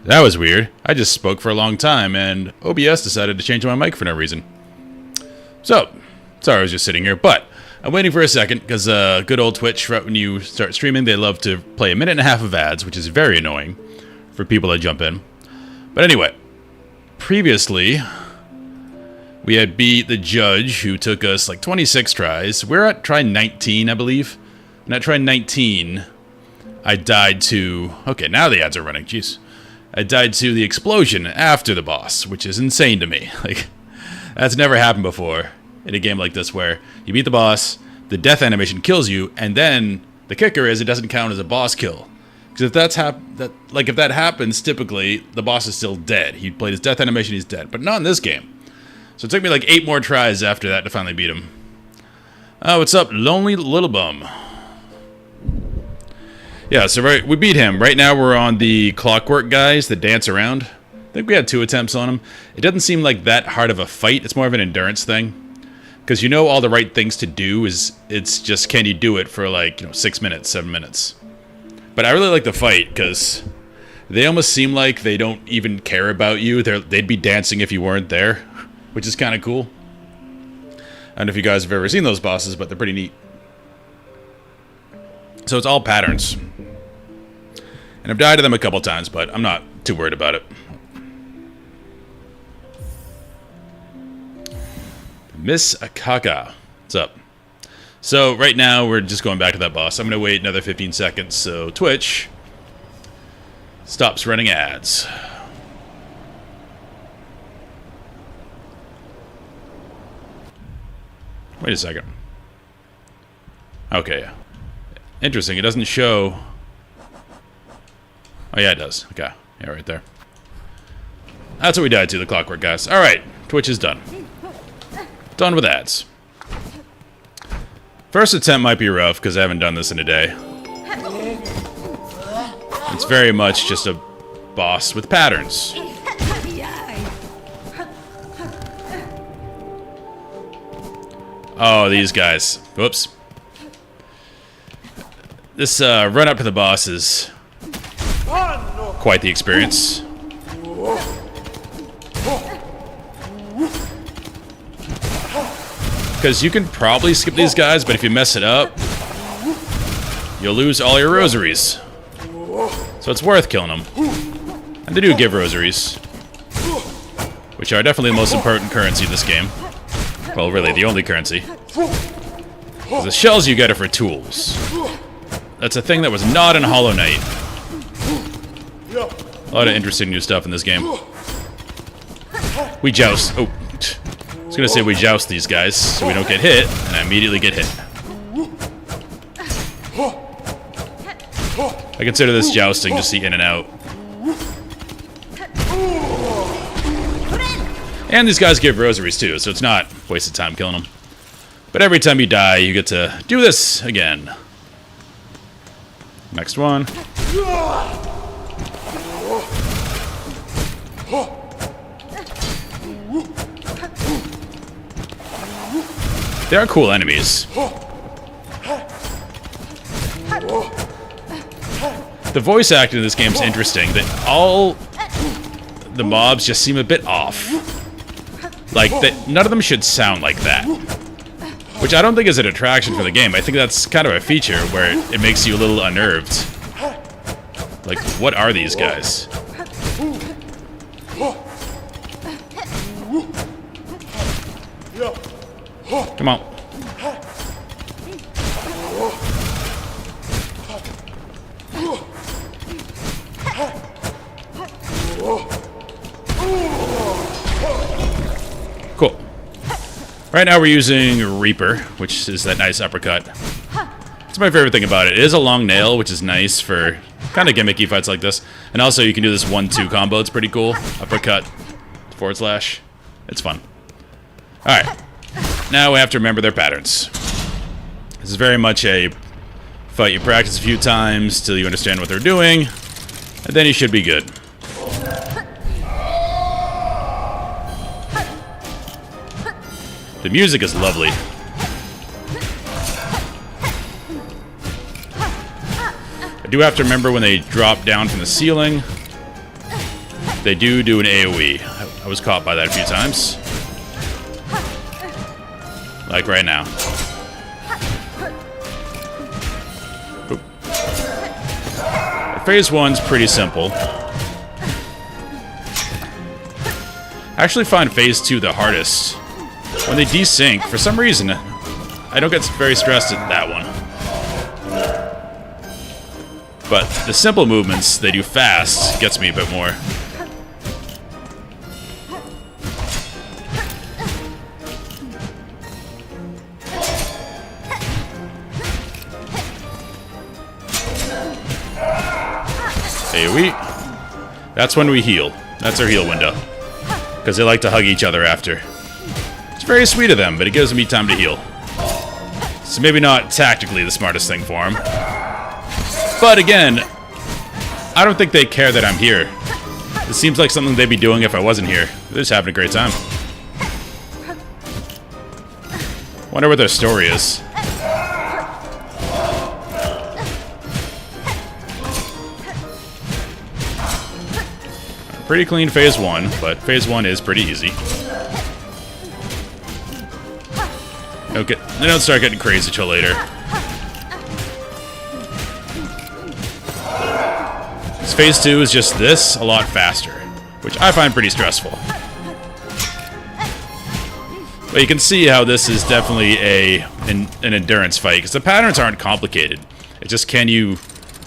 That was weird. I just spoke for a long time, and OBS decided to change my mic for no reason. So, sorry I was just sitting here, but I'm waiting for a second, because good old Twitch, right when you start streaming, they love to play a minute and a half of ads, which is very annoying for people that jump in. But anyway, previously, we had beat the judge, who took us like 26 tries. We're at try 19, I believe. And at try 19, I died to... Okay, now the ads are running, jeez. I died to the explosion after the boss, which is insane to me. Like, that's never happened before in a game like this, where you beat the boss, the death animation kills you, and then the kicker is it doesn't count as a boss kill. Because if that happens, typically the boss is still dead. He played his death animation, he's dead, but not in this game. So it took me like 8 more tries after that to finally beat him. Oh, what's up, Lonely Little Bum? Yeah, so we beat him. Right now we're on the Clockwork guys that dance around. I think we had 2 attempts on him. It doesn't seem like that hard of a fight. It's more of an endurance thing. Because you know all the right things to do. It's just, can you do it for like, 6 minutes, 7 minutes. But I really like the fight, because they almost seem like they don't even care about you. They'd be dancing if you weren't there, which is kind of cool. I don't know if you guys have ever seen those bosses, but they're pretty neat. So it's all patterns. And I've died to them a couple times, but I'm not too worried about it. Miss Akaka, what's up? So right now we're just going back to that boss. I'm going to wait another 15 seconds so Twitch stops running ads. Wait a second. Okay. Interesting, it doesn't show... Oh yeah, it does. Okay. Yeah, right there. That's what we died to, the Clockwork guys. Alright, Twitch is done. Done with ads. First attempt might be rough, because I haven't done this in a day. It's very much just a boss with patterns. Oh, these guys. Whoops. This run up to the boss is quite the experience. Because you can probably skip these guys, but if you mess it up, you'll lose all your rosaries. So it's worth killing them. And they do give rosaries, which are definitely the most important currency in this game. Well, really, the only currency. Because the shells you get are for tools. That's a thing that was not in Hollow Knight. A lot of interesting new stuff in this game. We joust. Oh, I was gonna say we joust these guys so we don't get hit, and I immediately get hit. I consider this jousting, just the in and out. And these guys give rosaries too, so it's not wasted time killing them. But every time you die, you get to do this again. Next one. They are cool enemies. The voice acting in this game is interesting. That all the mobs just seem a bit off. Like, none of them should sound like that. Which I don't think is an attraction for the game. I think that's kind of a feature where it makes you a little unnerved. Like, what are these guys? Come on. Cool. Right now we're using Reaper, which is that nice uppercut. That's my favorite thing about it. It is a long nail, which is nice for kind of gimmicky fights like this. And also you can do this 1-2 combo. It's pretty cool. Uppercut, /. It's fun. Alright. Now we have to remember their patterns. This is very much a fight you practice a few times till you understand what they're doing, and then you should be good. The music is lovely. I do have to remember when they drop down from the ceiling. they do an AoE. I was caught by that a few times. Like right now. Oop. Phase 1's pretty simple. I actually find Phase 2 the hardest. When they desync, for some reason, I don't get very stressed at that one. But the simple movements they do fast gets me a bit more. AoE. That's when we heal. That's our heal window. Because they like to hug each other after. It's very sweet of them, but it gives me time to heal. So maybe not tactically the smartest thing for them. But again, I don't think they care that I'm here. It seems like something they'd be doing if I wasn't here. They're just having a great time. Wonder what their story is. Pretty clean Phase 1, but Phase 1 is pretty easy. They don't start getting crazy till later. Phase 2 is just this, a lot faster, which I find pretty stressful. But you can see how this is definitely an endurance fight, because the patterns aren't complicated. It's just, can you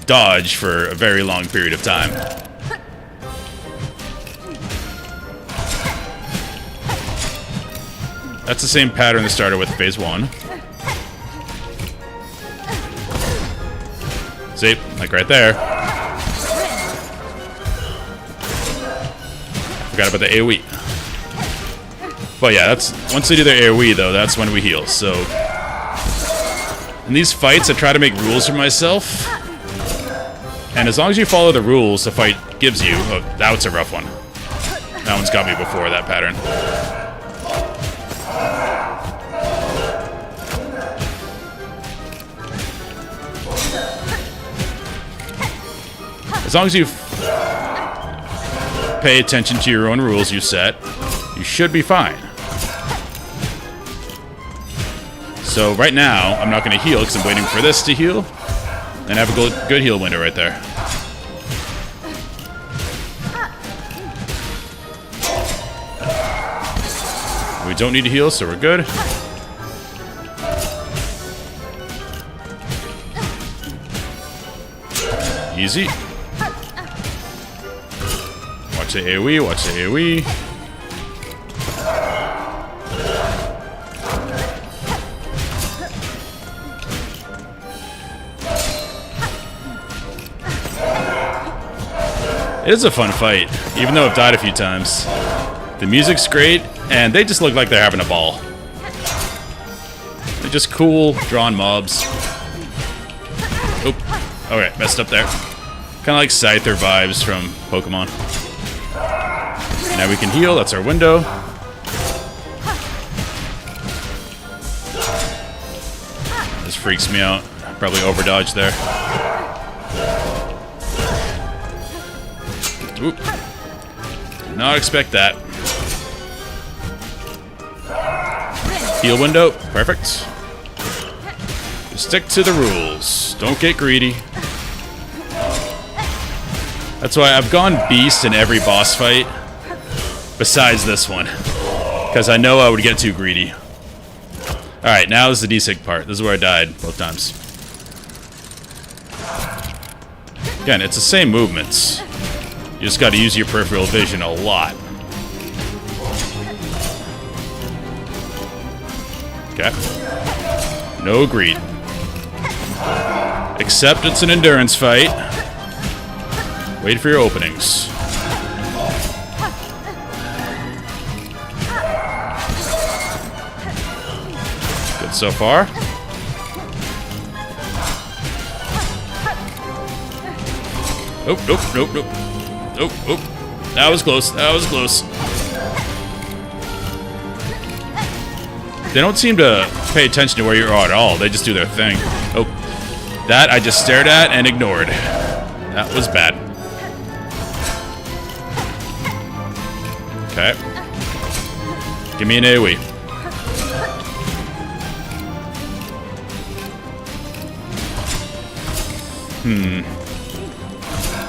dodge for a very long period of time? That's the same pattern that started with Phase 1. See? Like right there. Forgot about the AoE. But yeah, that's once they do their AoE though, that's when we heal. So in these fights I try to make rules for myself. And as long as you follow the rules the fight gives you, oh, that was a rough one. That one's got me before, that pattern. As long as you pay attention to your own rules you set, you should be fine. So right now, I'm not going to heal because I'm waiting for this to heal. And have a good heal window right there. We don't need to heal, so we're good. Easy. Watch the AoE, watch the AoE. It is a fun fight, even though I've died a few times. The music's great, and they just look like they're having a ball. They're just cool, drawn mobs. Oop. Alright, messed up there. Kind of like Scyther vibes from Pokemon. Now we can heal, that's our window. This freaks me out. Probably overdodged there. Oop. Did not expect that. Heal window, perfect. Just stick to the rules. Don't get greedy. That's why I've gone beast in every boss fight. Besides this one. Because I know I would get too greedy. Alright, now is the desync part. This is where I died both times. Again, it's the same movements. You just gotta use your peripheral vision a lot. Okay. No greed. Except it's an endurance fight. Wait for your openings. Good so far. Nope, nope, nope, nope. Nope, nope. That was close. That was close. They don't seem to pay attention to where you are at all. They just do their thing. Oh. That I just stared at and ignored. That was bad. Okay. Give me an AoE.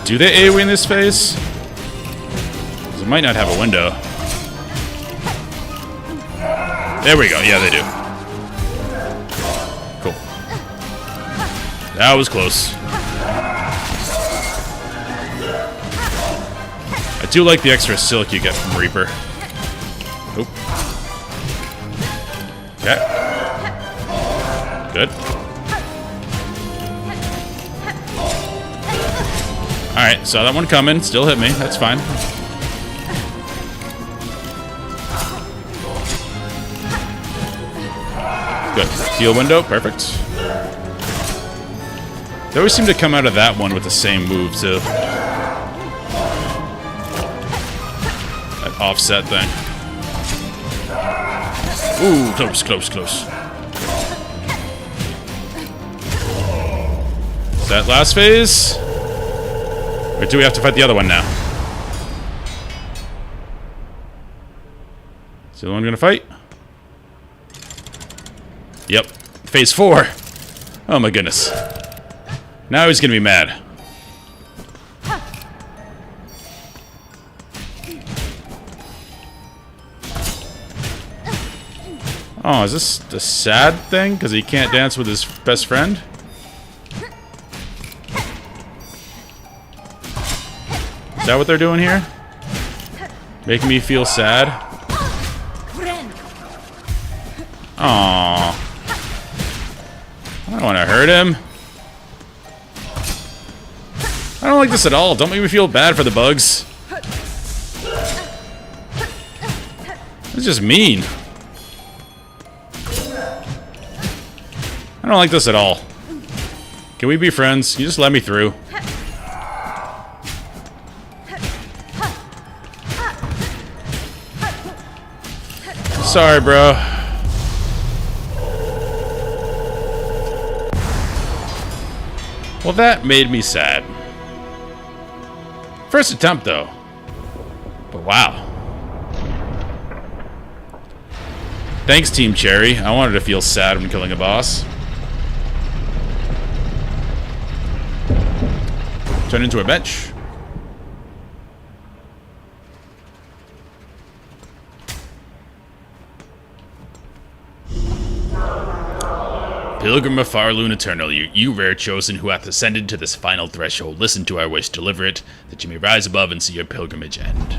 Do they AoE in this phase? Because it might not have a window. There we go. Yeah, they do. Cool. That was close. I do like the extra silk you get from Reaper. Oop. Okay. Good. Alright, saw that one coming. Still hit me. That's fine. Good. Heal window. Perfect. They always seem to come out of that one with the same move, too. That offset thing. Ooh, close, close, close. Is that last phase? Or do we have to fight the other one now? Is the other one gonna fight? Yep. Phase 4. Oh my goodness. Now he's gonna be mad. Oh, is this the sad thing? Because he can't dance with his best friend? Is that what they're doing here? Making me feel sad? Aww. I don't want to hurt him. I don't like this at all. Don't make me feel bad for the bugs. It's just mean. I don't like this at all. Can we be friends? Can you just let me through? Sorry, bro. Well, that made me sad. First attempt, though. But wow. Thanks, Team Cherry. I wanted to feel sad when killing a boss. Turn into a bench. Pilgrim of Farloon Eternal, you rare chosen who hath ascended to this final threshold, listen to our wish, deliver it, that you may rise above and see your pilgrimage end.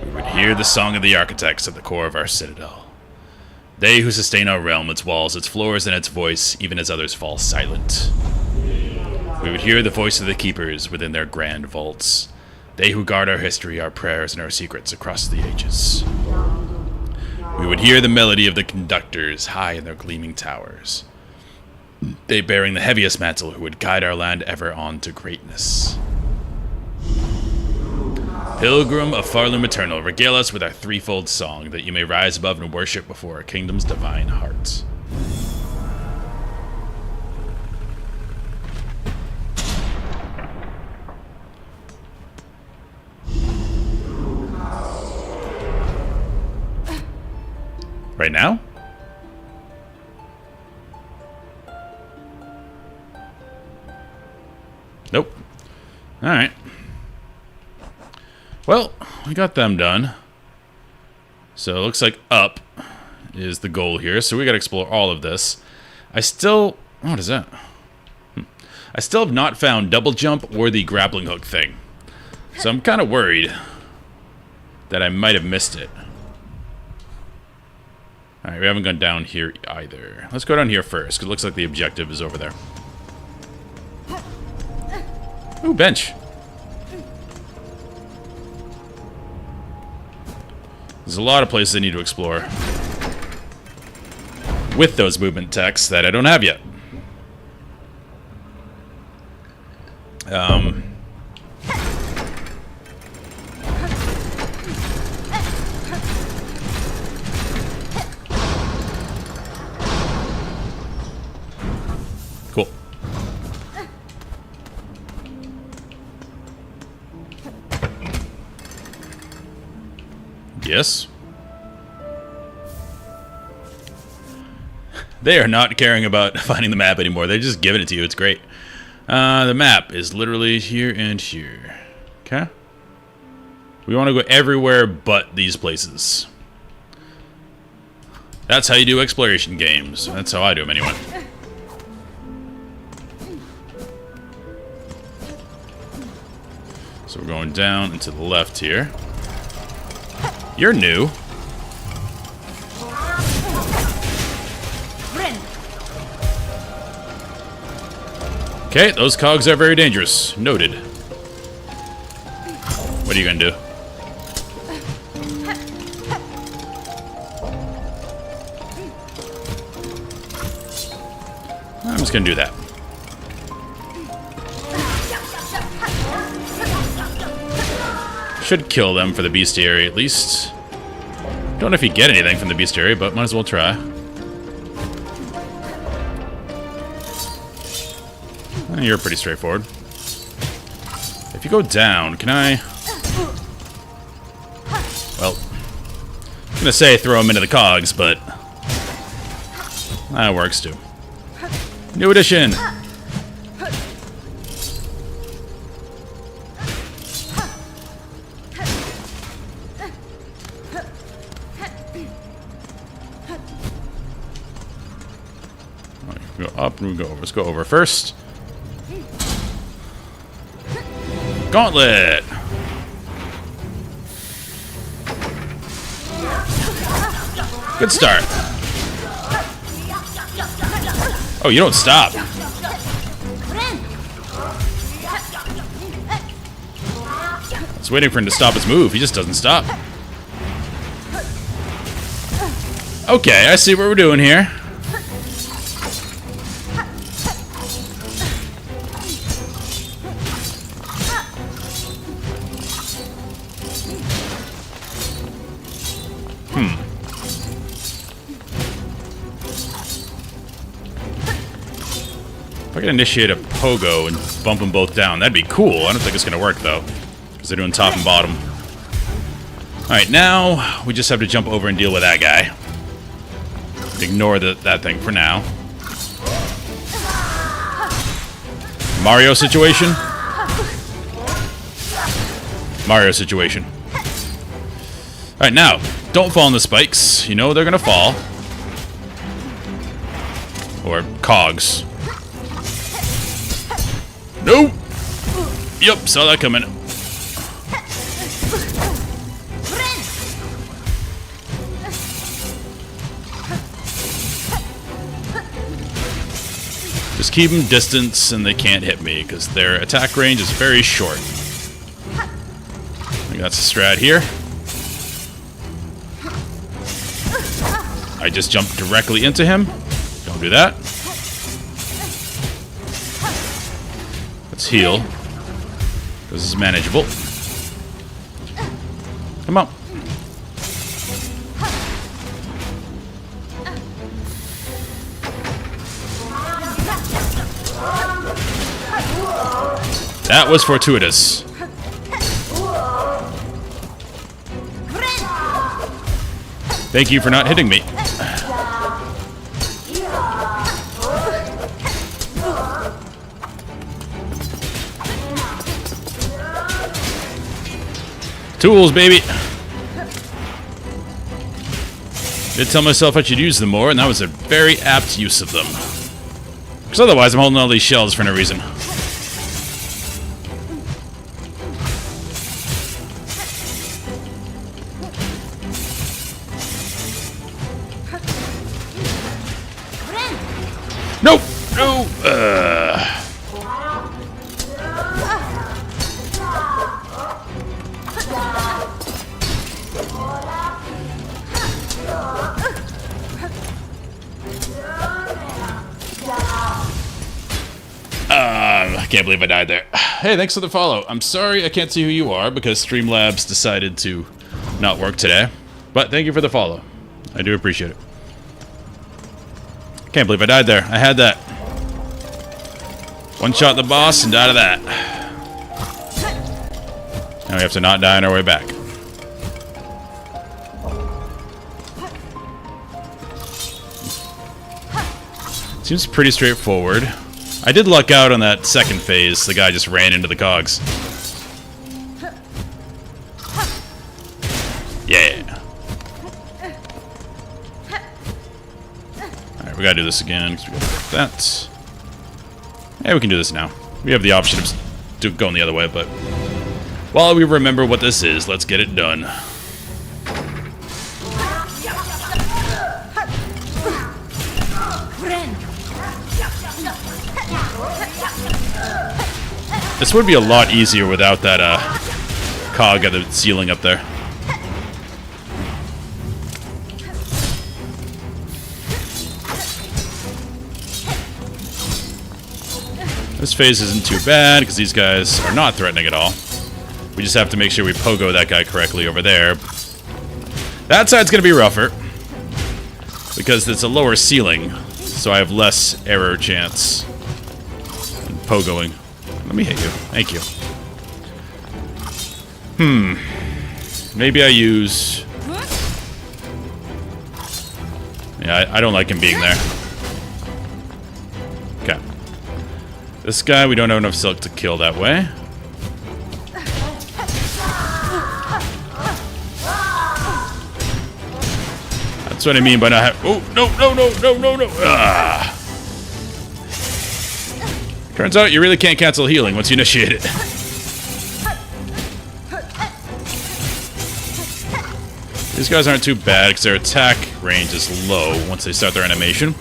We would hear the song of the architects at the core of our citadel. They who sustain our realm, its walls, its floors, and its voice, even as others fall silent. We would hear the voice of the keepers within their grand vaults. They who guard our history, our prayers, and our secrets across the ages. We would hear the melody of the conductors high in their gleaming towers. They bearing the heaviest mantle who would guide our land ever on to greatness. Pilgrim of Farloon Eternal, regale us with our threefold song, that you may rise above and worship before our kingdom's divine heart. Right now? Nope. Alright. Well, we got them done. So it looks like up is the goal here. So we gotta explore all of this. I still... what is that? I still have not found double jump or the grappling hook thing. So I'm kind of worried that I might have missed it. Alright, we haven't gone down here either. Let's go down here first, because it looks like the objective is over there. Ooh, bench. There's a lot of places I need to explore. With those movement techs that I don't have yet. Cool. Yes. They are not caring about finding the map anymore. They're just giving it to you. It's great. The map is literally here and here. Okay. We want to go everywhere but these places. That's how you do exploration games. That's how I do them anyway. So we're going down and to the left here. You're new. Okay, those cogs are very dangerous. Noted. What are you gonna do? I'm just gonna do that. Should kill them for the bestiary at least. Don't know if you get anything from the bestiary, but might as well try. You're pretty straightforward. If you go down, can I... Well, I'm gonna say throw them into the cogs, but that works too. New edition! We go up and we go over. Let's go over first. Gauntlet! Good start. Oh, you don't stop. I was waiting for him to stop his move. He just doesn't stop. Okay, I see what we're doing here. If I can initiate a pogo and bump them both down, that'd be cool. I don't think it's going to work, though, because they're doing top and bottom. Alright, now we just have to jump over and deal with that guy. Ignore that thing for now. Mario situation? Mario situation. Alright, now, don't fall in the spikes. You know they're going to fall. Or cogs. Nope. Yep, saw that coming. Just keep them distance and they can't hit me because their attack range is very short. I think that's a strat here. I just jumped directly into him. Don't do that. Let's heal. This is manageable. Come on. That was fortuitous. Thank you for not hitting me. Tools, baby. Did tell myself I should use them more, and that was a very apt use of them. Because otherwise I'm holding all these shells for no reason. Nope! No! I can't believe I died there. Hey, thanks for the follow. I'm sorry I can't see who you are because Streamlabs decided to not work today. But thank you for the follow. I do appreciate it. Can't believe I died there. I had that. One shot the boss and died of that. Now we have to not die on our way back. Seems pretty straightforward. I did luck out on that second phase. The guy just ran into the cogs. Yeah. Alright, we gotta do this again, because we gotta break that. Yeah, we can do this now. We have the option of going the other way, but while we remember what this is, let's get it done. This would be a lot easier without that cog at the ceiling up there. This phase isn't too bad, because these guys are not threatening at all. We just have to make sure we pogo that guy correctly over there. That side's going to be rougher, because it's a lower ceiling, so I have less error chance in pogoing. Let me hit you. Thank you. Maybe I use... Yeah, I don't like him being there. Okay. This guy, we don't have enough silk to kill that way. That's what I mean by not having... Oh, no. Ah. Turns out you really can't cancel healing once you initiate it. These guys aren't too bad because their attack range is low once they start their animation.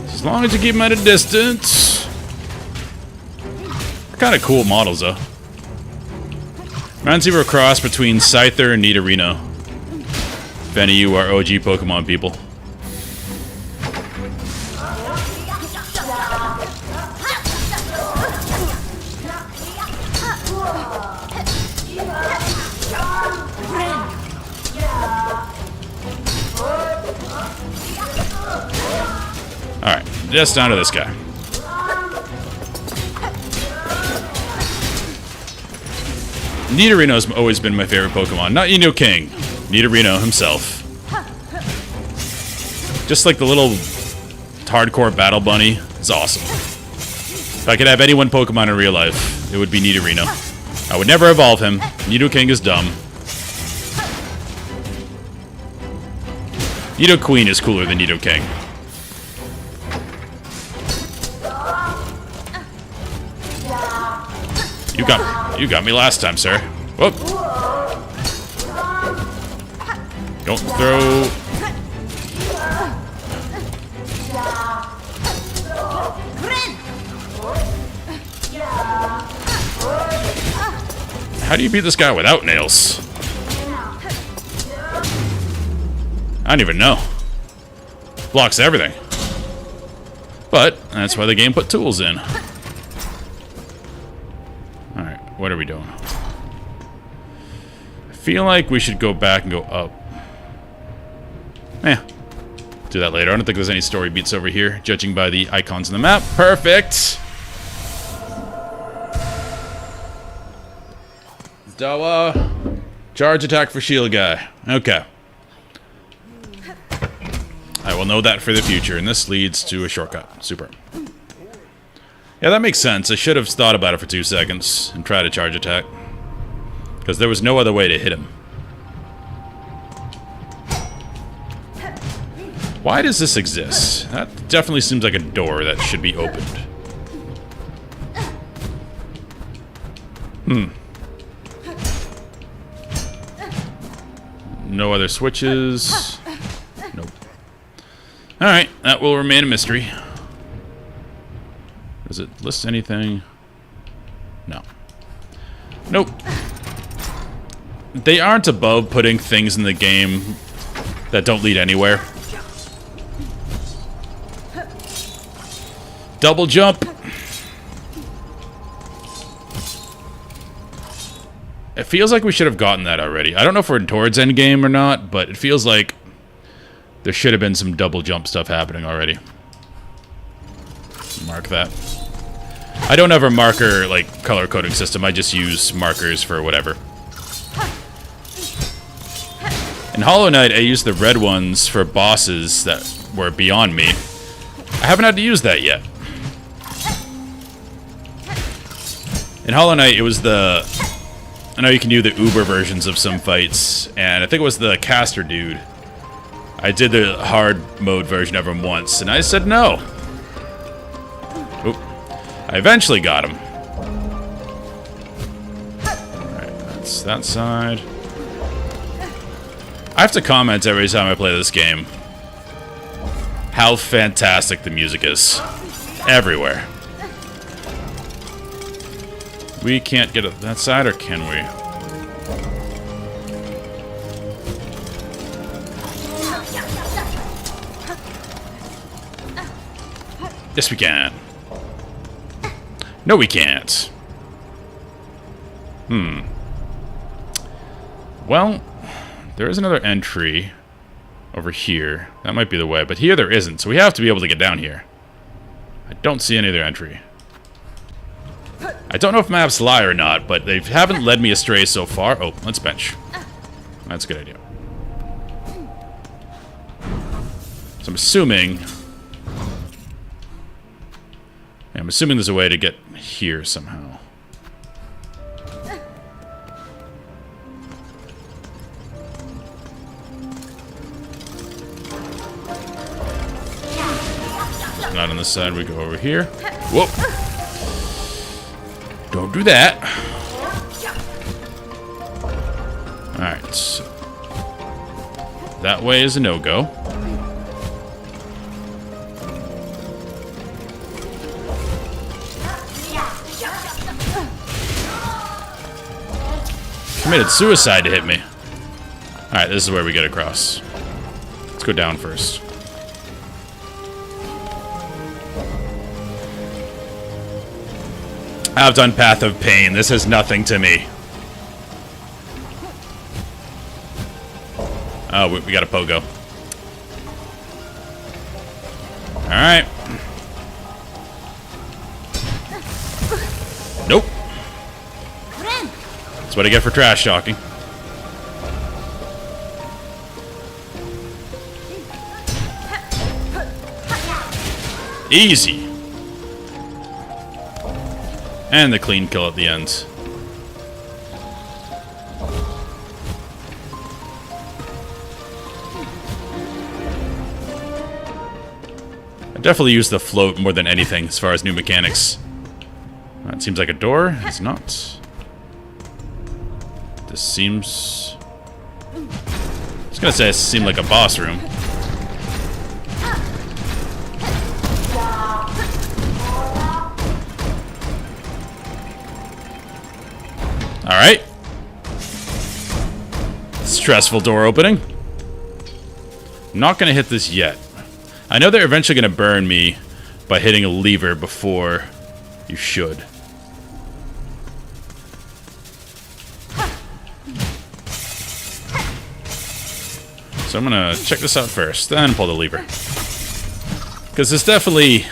As long as you keep them at a distance. Kind of cool models, though. Reminds me of a cross between Scyther and Nidorino. If any of you are OG Pokemon people. Alright, just down to this guy. Nidorino's always been my favorite Pokemon. Not King. Nidorino himself. Just like the little hardcore battle bunny. It's awesome. If I could have any one Pokemon in real life, it would be Nidorino. I would never evolve him. King is dumb. Nidoqueen is cooler than King. You got me last time, sir. Whoop. Don't throw. How do you beat this guy without nails? I don't even know. Blocks everything. But that's why the game put tools in. What are we doing? I feel like we should go back and go up. Do that later. I don't think there's any story beats over here, judging by the icons on the map. Perfect! Dawa. Charge attack for shield guy. Okay. I will know that for the future, and this leads to a shortcut. Super. Yeah, that makes sense. I should have thought about it for 2 seconds and tried a charge attack. Because there was no other way to hit him. Why does this exist? That definitely seems like a door that should be opened. No other switches. Nope. Alright, that will remain a mystery. Does it list anything? No. Nope. They aren't above putting things in the game that don't lead anywhere. Double jump. It feels like we should have gotten that already. I don't know if we're towards endgame or not, but it feels like there should have been some double jump stuff happening already. Mark that. I don't have a marker, like, color coding system. I just use markers for whatever. In Hollow Knight, I used the red ones for bosses that were beyond me. I haven't had to use that yet. In Hollow Knight, it was the... I know you can do the Uber versions of some fights, and I think it was the caster dude. I did the hard mode version of him once, and I said no. Oop. I eventually got him. Alright, that's that side. I have to comment every time I play this game how fantastic the music is. Everywhere. We can't get it that side, or can we? Yes, we can. No, we can't. Well, there is another entry over here. That might be the way, but here there isn't, so we have to be able to get down here. I don't see any other entry. I don't know if maps lie or not, but they haven't led me astray so far. Oh, let's bench. That's a good idea. So I'm assuming... Yeah, I'm assuming there's a way to get here somehow. Not on this side, we go over here. Whoa! Don't do that. Alright. So that way is a no-go. Committed suicide to hit me. Alright, this is where we get across. Let's go down first. I've done Path of Pain. This is nothing to me. Oh, we got a pogo. Alright. Nope. That's what I get for trash talking. Easy. And the clean kill at the end. I definitely use the float more than anything as far as new mechanics. That seems like a door. It's not. This seems... I was gonna say it seemed like a boss room. Alright. Stressful door opening. I'm not going to hit this yet. I know they're eventually going to burn me by hitting a lever before you should. So I'm going to check this out first, then pull the lever. Because it's definitely...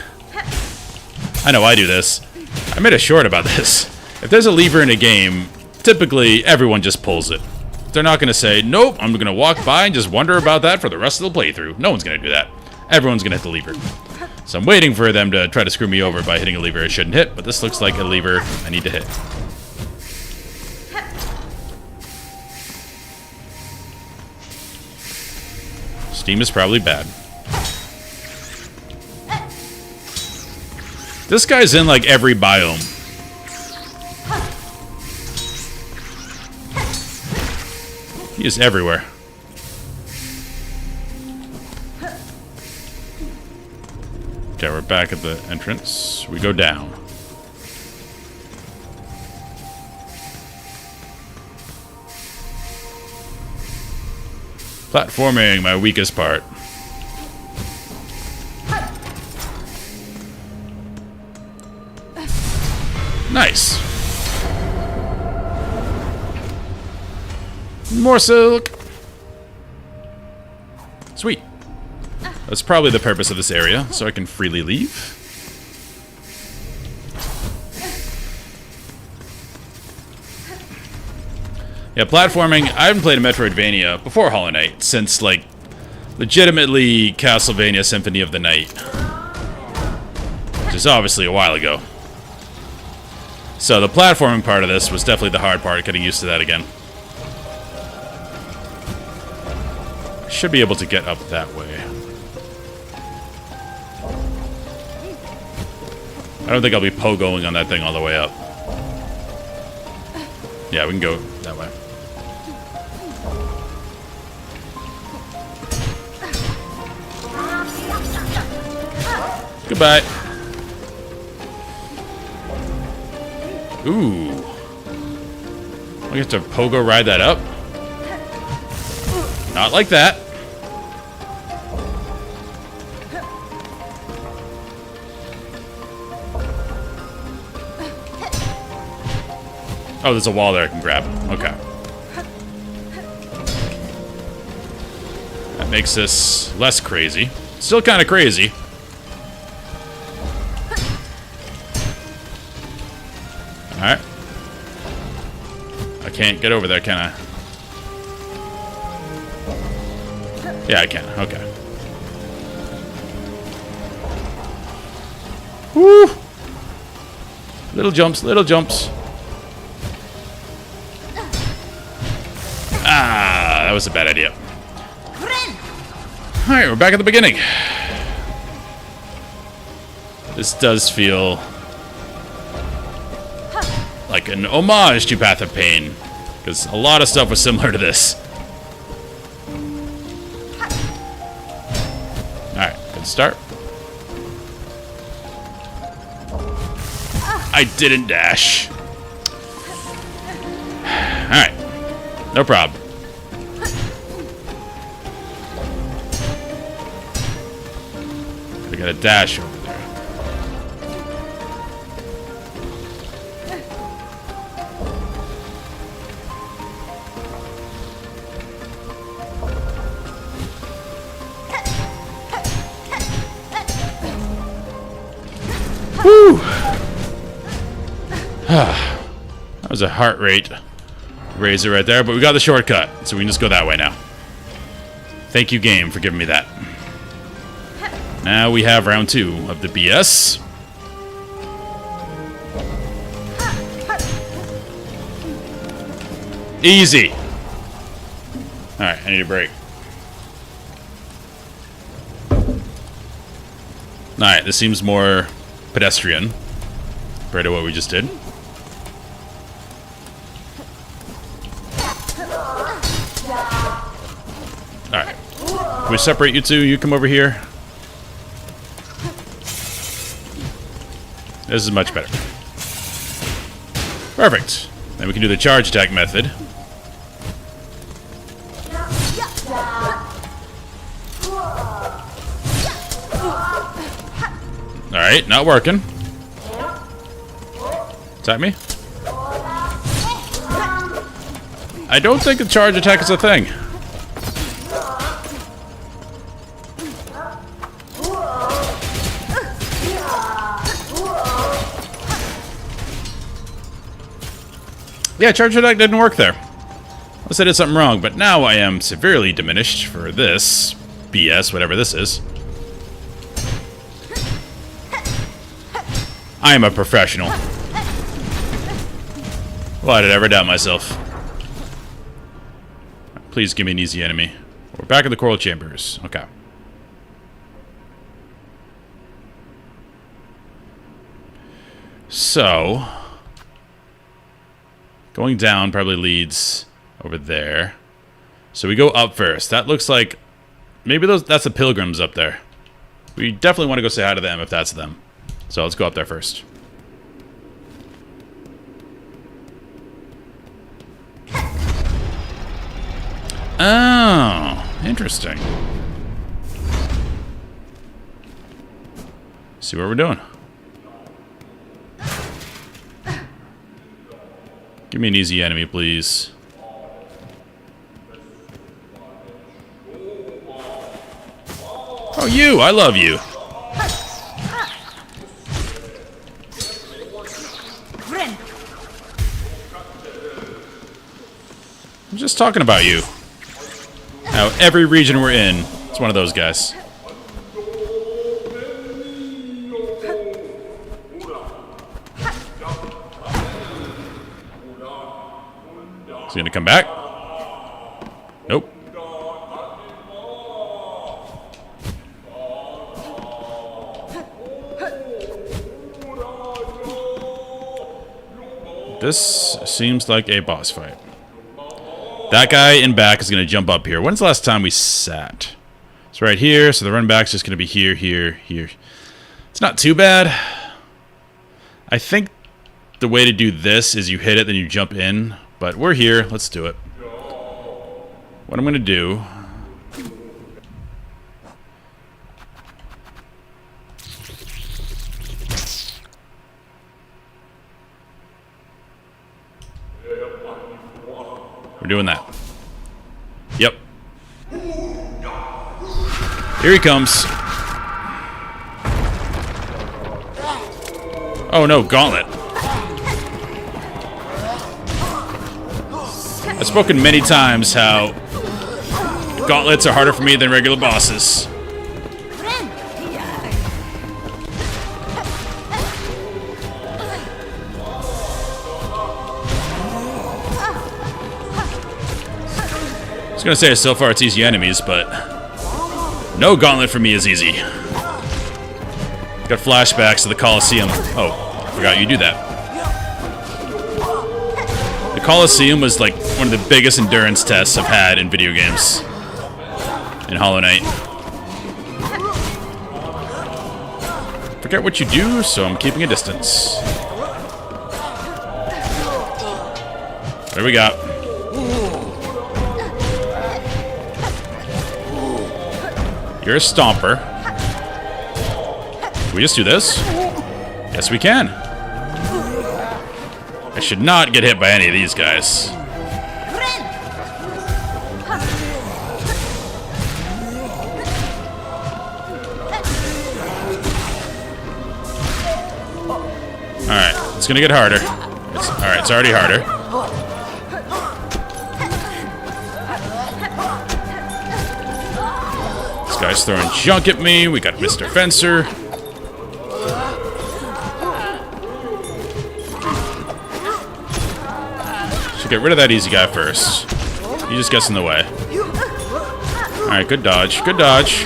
I know I do this. I made a short about this. If there's a lever in a game... Typically, everyone just pulls it. They're not going to say, nope, I'm going to walk by and just wonder about that for the rest of the playthrough. No one's going to do that. Everyone's going to hit the lever. So I'm waiting for them to try to screw me over by hitting a lever I shouldn't hit, but this looks like a lever I need to hit. Steam is probably bad. This guy's in like every biome. He is everywhere. Okay, we're back at the entrance. We go down. Platforming, my weakest part. Nice. More silk. Sweet. That's probably the purpose of this area, so I can freely leave. Yeah, platforming. I haven't played a Metroidvania before Hollow Knight since, like, legitimately Castlevania Symphony of the Night. is obviously a while ago. So the platforming part of this was definitely the hard part, getting used to that again. Should be able to get up that way. I don't think I'll be pogoing on that thing all the way up. Yeah, we can go that way. Goodbye. Ooh. I get to pogo ride that up? Not like that. Oh, there's a wall there I can grab. Okay. That makes this less crazy. Still kind of crazy. Alright. I can't get over there, can I? Yeah, I can. Okay. Woo! Little jumps, little jumps. Ah, that was a bad idea. Alright, we're back at the beginning. This does feel like an homage to Path of Pain, because a lot of stuff was similar to this. Alright, good start. I didn't dash. Alright, no problem. I got a dash over there. Woo! That was a heart rate raiser right there, but we got the shortcut, so we can just go that way now. Thank you, game, for giving me that. Now we have round 2 of the BS. Easy. Alright, I need a break. Alright, this seems more pedestrian compared to what we just did. Alright. Can we separate you two? You come over here. This is much better. Perfect. Then we can do the charge attack method. Alright, not working. Attack me? I don't think a charge attack is a thing. Yeah, charge attack didn't work there. Unless I did something wrong, but now I am severely diminished for this BS, whatever this is. I am a professional. Why did I ever doubt myself? Please give me an easy enemy. We're back in the coral chambers. Okay. So, going down probably leads over there. So we go up first. That looks like maybe that's the pilgrims up there. We definitely want to go say hi to them if that's them. So let's go up there first. Oh, interesting. See what we're doing. Give me an easy enemy, please. Oh, you! I love you. I'm just talking about you. Now, every region we're in, it's one of those guys. Is he gonna come back? Nope. This seems like a boss fight. That guy in back is going to jump up here. When's the last time we sat? It's right here, so the run back's just going to be here, here, here. It's not too bad. I think the way to do this is you hit it, then you jump in. But we're here. Let's do it. What I'm going to do... We're doing that. Yep. Here he comes. Oh no, Gauntlet. I've spoken many times how gauntlets are harder for me than regular bosses. I was gonna say so far it's easy enemies, but no Gauntlet for me is easy. Got flashbacks to the Coliseum. Oh, I forgot you do that. The Coliseum was like one of the biggest endurance tests I've had in video games. In Hollow Knight. Forget what you do, so I'm keeping a distance. What do we got? You're a stomper. Can we just do this? Yes, we can. I should not get hit by any of these guys. Alright, it's gonna get harder. Alright, it's already harder. Guy's throwing junk at me. We got Mr. Fencer. Should get rid of that easy guy first. He just gets in the way. Alright, good dodge. Good dodge.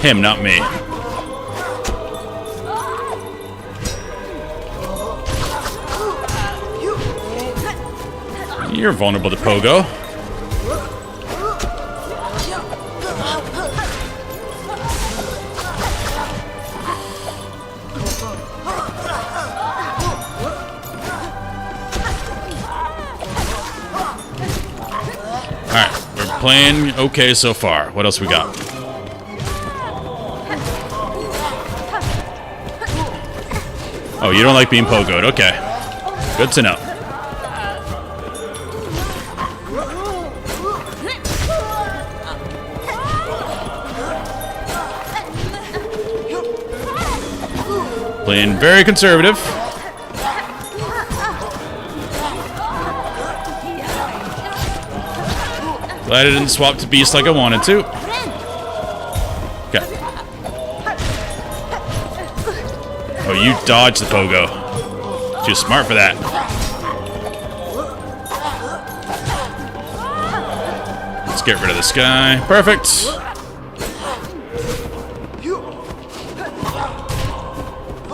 Him, not me. You're vulnerable to Pogo. Playing okay so far. What else we got? Oh, you don't like being pogoed. Okay. Good to know. Playing very conservative. Glad I didn't swap to Beast like I wanted to. Okay. Oh, you dodged the pogo. Too smart for that. Let's get rid of this guy. Perfect.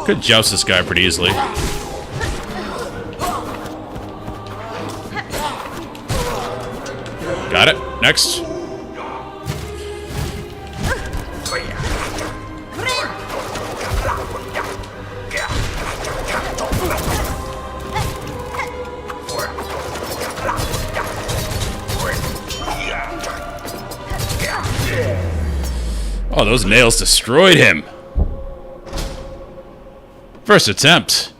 Could joust this guy pretty easily. Got it. Next. Oh, those nails destroyed him. First attempt.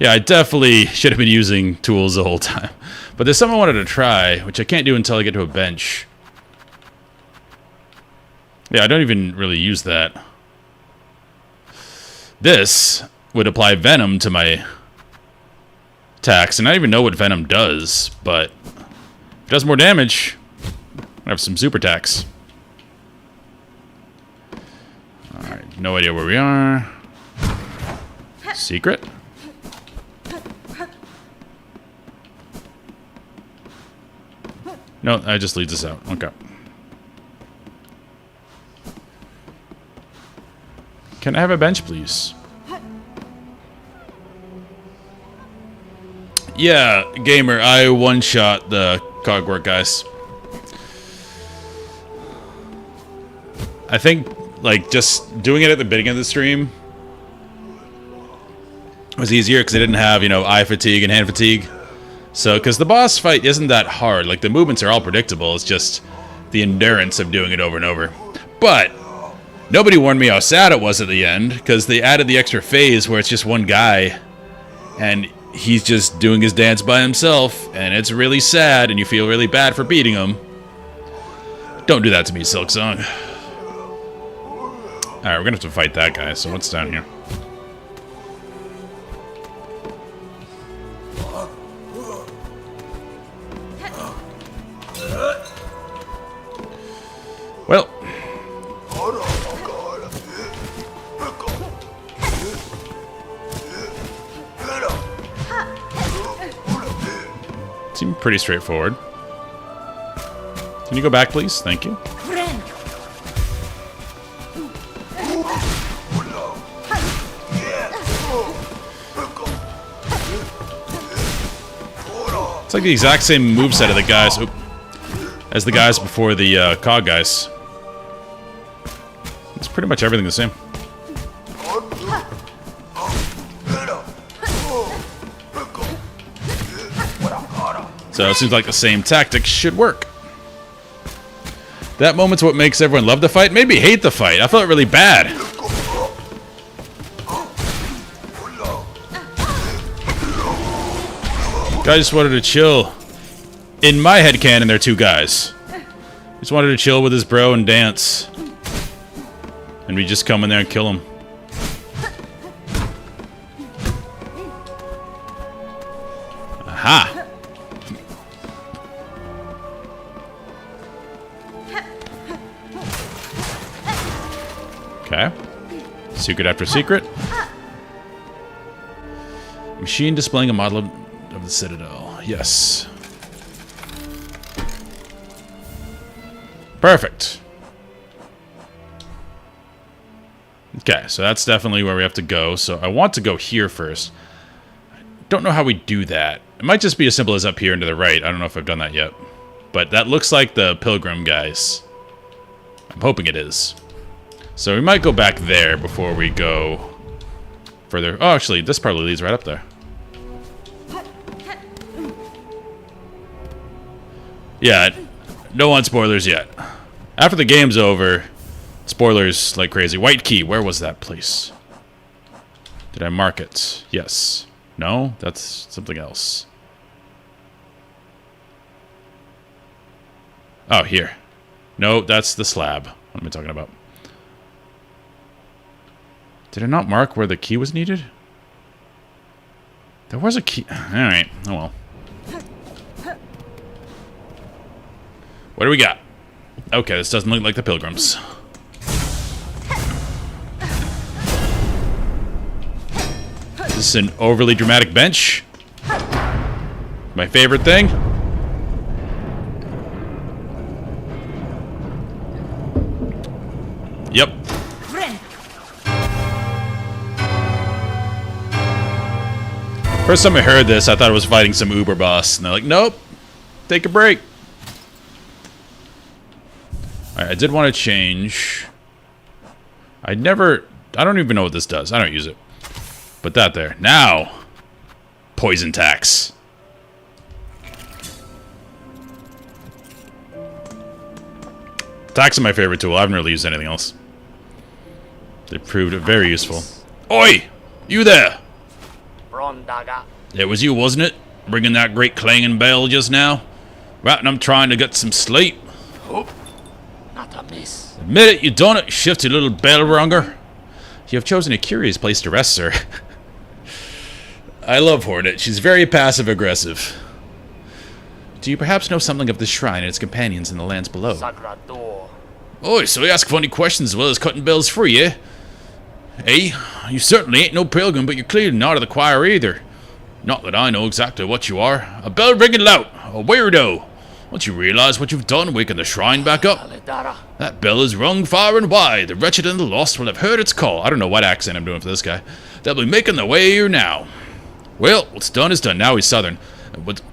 Yeah, I definitely should have been using tools the whole time. But there's something I wanted to try, which I can't do until I get to a bench. Yeah, I don't even really use that. This would apply Venom to my attacks, and I don't even know what Venom does, but if it does more damage, I have some super attacks. Alright, no idea where we are. Secret? No, that just leads us out. Okay. Can I have a bench, please? Yeah, gamer, I one-shot the Clockwork guys. I think, like, just doing it at the beginning of the stream was easier because I didn't have, you know, eye fatigue and hand fatigue. So, because the boss fight isn't that hard. Like, the movements are all predictable. It's just the endurance of doing it over and over. But nobody warned me how sad it was at the end, because they added the extra phase where it's just one guy, and he's just doing his dance by himself, and it's really sad, and you feel really bad for beating him. Don't do that to me, Silksong. Alright, we're gonna have to fight that guy, so what's down here? Well. Seemed pretty straightforward. Can you go back, please? Thank you. It's like the exact same moveset of the guys as the guys before the COG guys. It's pretty much everything the same. So it seems like the same tactics should work. That moment's what makes everyone love the fight, maybe hate the fight. I felt really bad. Guy just wanted to chill. In my headcanon, they're two guys. Just wanted to chill with his bro and dance. And we just come in there and kill him. Aha! Okay. Secret after secret. Machine displaying a model of the Citadel. Yes. Perfect. Okay, so that's definitely where we have to go. So I want to go here first. I don't know how we do that. It might just be as simple as up here and to the right. I don't know if I've done that yet. But that looks like the Pilgrim guys. I'm hoping it is. So we might go back there before we go further. Oh, actually, this probably leads right up there. Yeah, no on spoilers yet. After the game's over, spoilers like crazy. White key, where was that place? Did I mark it? Yes. No? That's something else. Oh, here. No, that's the slab. What am I talking about? Did I not mark where the key was needed? There was a key. Alright, oh well. What do we got? Okay, this doesn't look like the Pilgrims. Is this an overly dramatic bench? My favorite thing? Yep. First time I heard this, I thought I was fighting some Uber boss. And they're like, nope. Take a break. Alright, I did want to change. I don't even know what this does. I don't use it. Put that there. Now, poison tax. Tax is my favorite tool. I haven't really used anything else. They proved it very useful. Oi! You there! It was you, wasn't it? Bringing that great clanging bell just now? Right, and I'm trying to get some sleep. Oh, not a miss. Admit it, you done it, shifty little bell runger. You have chosen a curious place to rest, sir. I love Hornet. She's very passive-aggressive. Do you perhaps know something of the shrine and its companions in the lands below? Oi, so you ask funny questions as well as cutting bells free, eh? Hey, you certainly ain't no pilgrim, but you're clearly not of the choir either. Not that I know exactly what you are. A bell ringing lout, a weirdo. Once you realize what you've done, waking the shrine back up. Aledara. That bell is rung far and wide. The wretched and the lost will have heard its call. I don't know what accent I'm doing for this guy. They'll be making their way here now. Well, what's done is done. Now he's southern.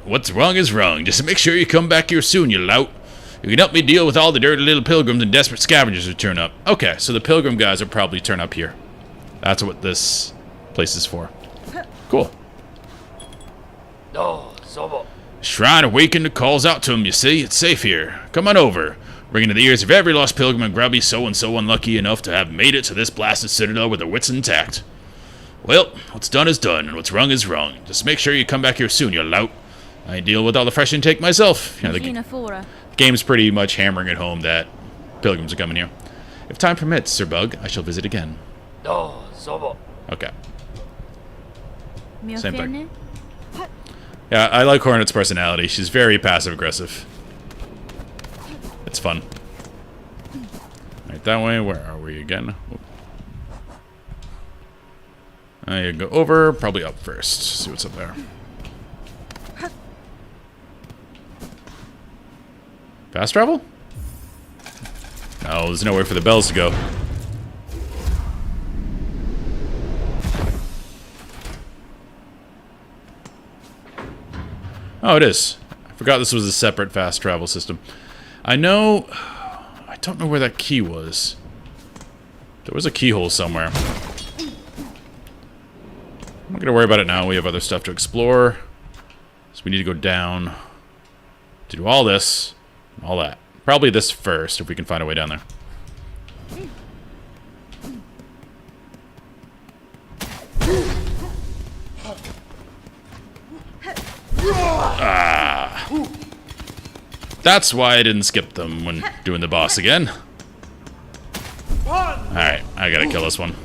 What's wrong is wrong. Just make sure you come back here soon, you lout. You can help me deal with all the dirty little pilgrims and desperate scavengers who turn up. Okay, so the pilgrim guys will probably turn up here. That's what this place is for. Cool. No, Zobo. Shrine awakened calls out to him, you see. It's safe here. Come on over. Ringing to the ears of every lost pilgrim and grubby so unlucky enough to have made it to this blasted citadel with their wits intact. Well, what's done is done, and what's wrong is wrong. Just make sure you come back here soon, you lout. I deal with all the fresh intake myself. You know, the game's pretty much hammering it home that pilgrims are coming here. If time permits, Sir Bug, I shall visit again. No, Zobo. Okay. Same thing. Yeah, I like Hornet's personality. She's very passive-aggressive. It's fun. Right, that way. Where are we again? I go over, probably up first. See what's up there. Fast travel? No, there's nowhere for the bells to go. Oh, it is. I forgot this was a separate fast travel system. I don't know where that key was. There was a keyhole somewhere. I'm not gonna worry about it now. We have other stuff to explore. So we need to go down to do all this, all that. Probably this first, if we can find a way down there. That's why I didn't skip them when doing the boss again. Alright, I gotta kill this one.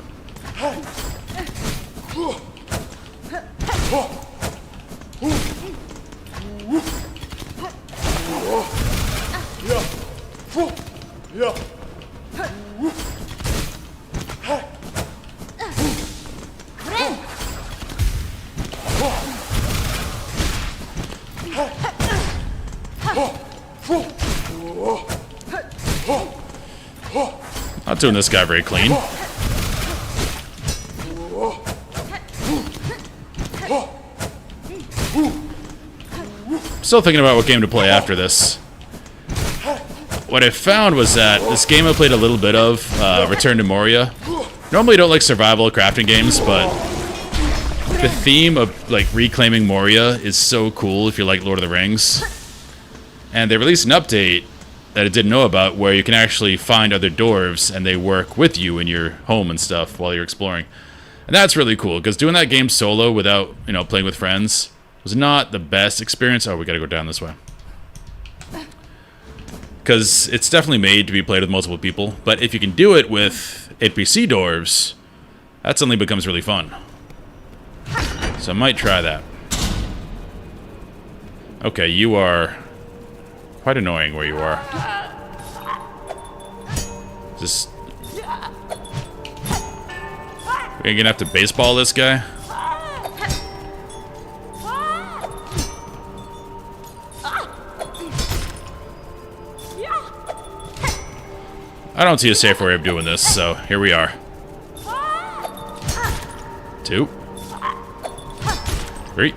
Not doing this guy very clean. Still thinking about what game to play after this. What I found was that this game I played a little bit of, Return to Moria. Normally I don't like survival crafting games, but the theme of like reclaiming Moria is so cool if you like Lord of the Rings. And they released an update that I didn't know about where you can actually find other dwarves and they work with you in your home and stuff while you're exploring. And that's really cool, because doing that game solo without, you know, playing with friends was not the best experience. Oh, we gotta go down this way. Because it's definitely made to be played with multiple people, but if you can do it with NPC dwarves, that suddenly becomes really fun. So I might try that. Okay, you are quite annoying where you are. Just... We're gonna have to baseball this guy? I don't see a safer way of doing this, so here we are. 2. 3.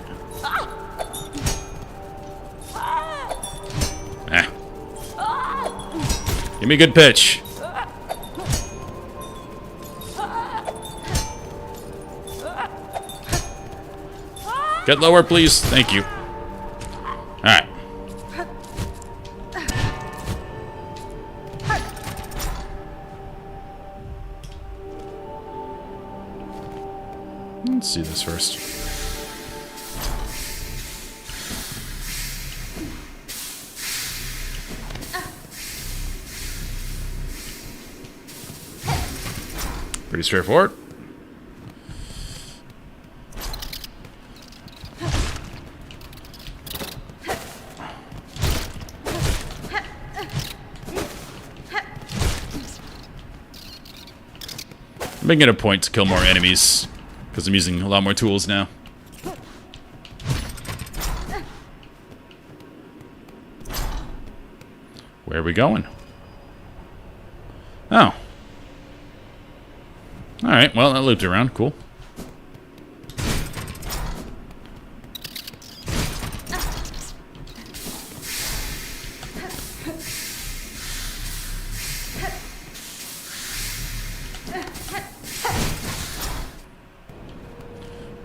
Give me a good pitch. Get lower, please. Thank you. Alright. Let's see this first. Pretty straightforward. I'm making it a point to kill more enemies because I'm using a lot more tools now. we going? Oh. Alright, well, that looped around. Cool.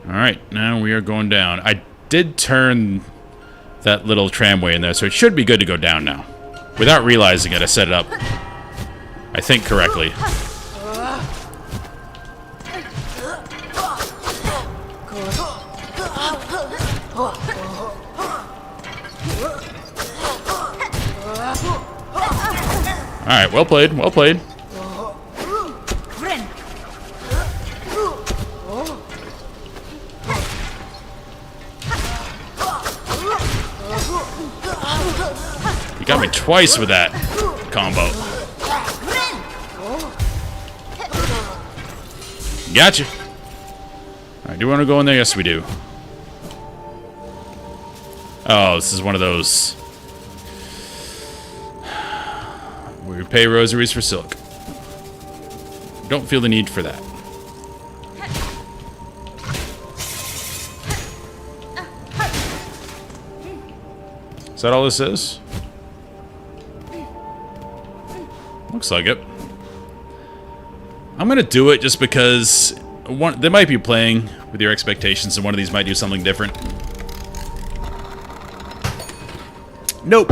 Alright, now we are going down. I did turn that little tramway in there, so it should be good to go down now. Without realizing it, I set it up, I think, correctly. Alright, well played, well played. You got me twice with that combo. Gotcha. Alright, do we want to go in there? Yes, we do. Oh, this is one of those. We pay rosaries for silk. Don't feel the need for that. Is that all this is? Looks like it. I'm gonna do it just because they might be playing with your expectations, and one of these might do something different. Nope.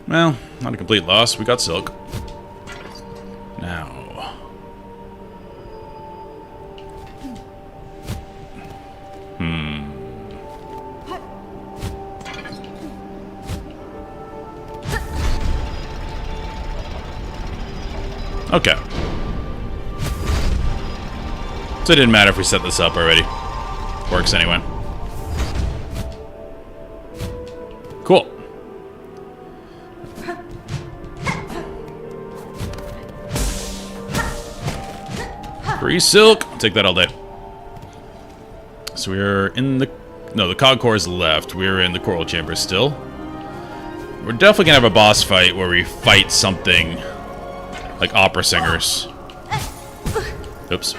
Well, not a complete loss. We got silk. Now. Okay. So it didn't matter if we set this up already. Works anyway. Cool. Free silk. I'll take that all day. So we're in the... No, the cog core is left. We're in the coral chamber still. We're definitely gonna have a boss fight where we fight something like opera singers. Oops.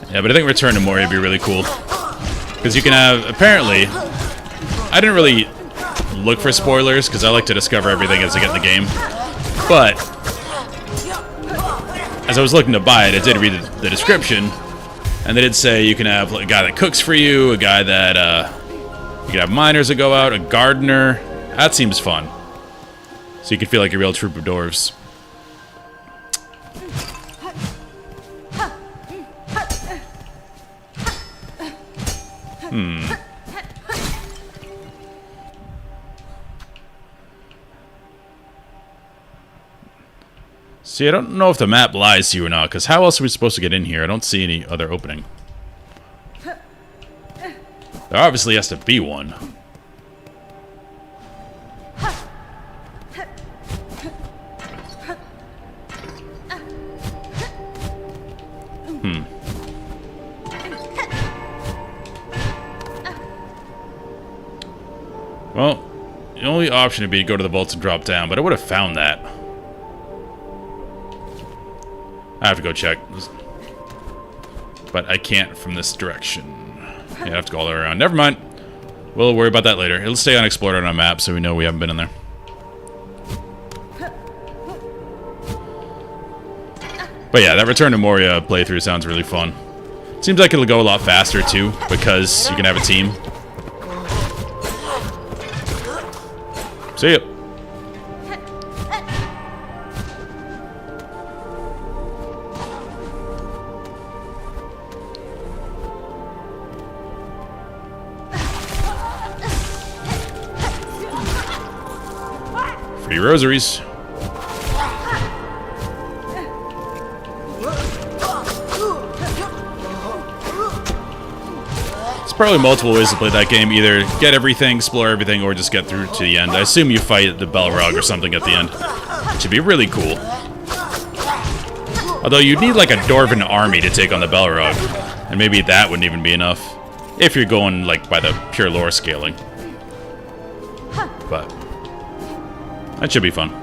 Yeah, but I think Return to Moria would be really cool. Because you can have... Apparently... I didn't really look for spoilers, because I like to discover everything as I get in the game. But... as I was looking to buy it, I did read the description. And they did say you can have a guy that cooks for you, a guy that... you can have miners that go out, a gardener. That seems fun. So you can feel like a real troop of dwarves. See, I don't know if the map lies to you or not, because how else are we supposed to get in here? I don't see any other opening. There obviously has to be one. Well, the only option would be to go to the vaults and drop down, but I would have found that. I have to go check. But I can't from this direction. Yeah, I have to go all the way around. Never mind. We'll worry about that later. It'll stay unexplored on our map, so we know we haven't been in there. But yeah, that Return to Moria playthrough sounds really fun. Seems like it'll go a lot faster, too, because you can have a team. See ya. Free rosaries. Probably multiple ways to play that game. Either get everything, explore everything, or just get through to the end. I assume you fight the Balrog or something at the end. Which would be really cool. Although you'd need like a Dwarven army to take on the Balrog. And maybe that wouldn't even be enough. If you're going like by the pure lore scaling. But that should be fun.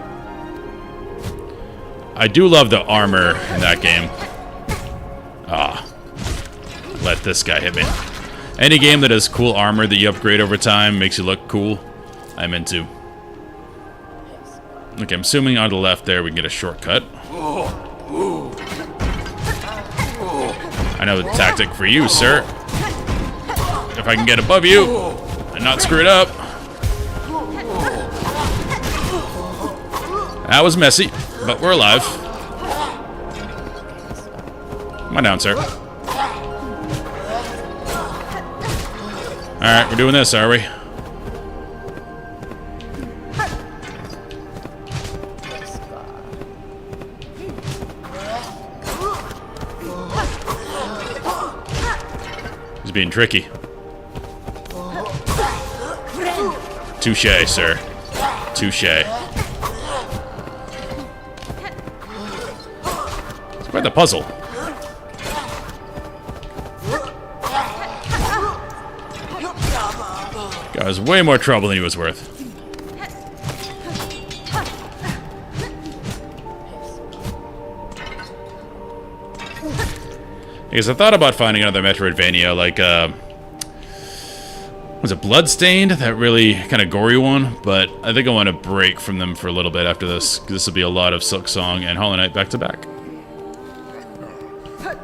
I do love the armor in that game. Ah. Let this guy hit me. Any game that has cool armor that you upgrade over time, makes you look cool, I'm into. Okay, I'm assuming on the left there we can get a shortcut. I know the tactic for you, sir. If I can get above you and not screw it up. That was messy, but we're alive. Come on down, sir. Alright, we're doing this, are we? He's being tricky. Touché, sir. Touché. It's quite the puzzle. Guy was way more trouble than he was worth. Because I thought about finding another Metroidvania, like, was it Bloodstained? That really kind of gory one, but I think I want to break from them for a little bit after this. This will be a lot of Silksong and Hollow Knight back to back.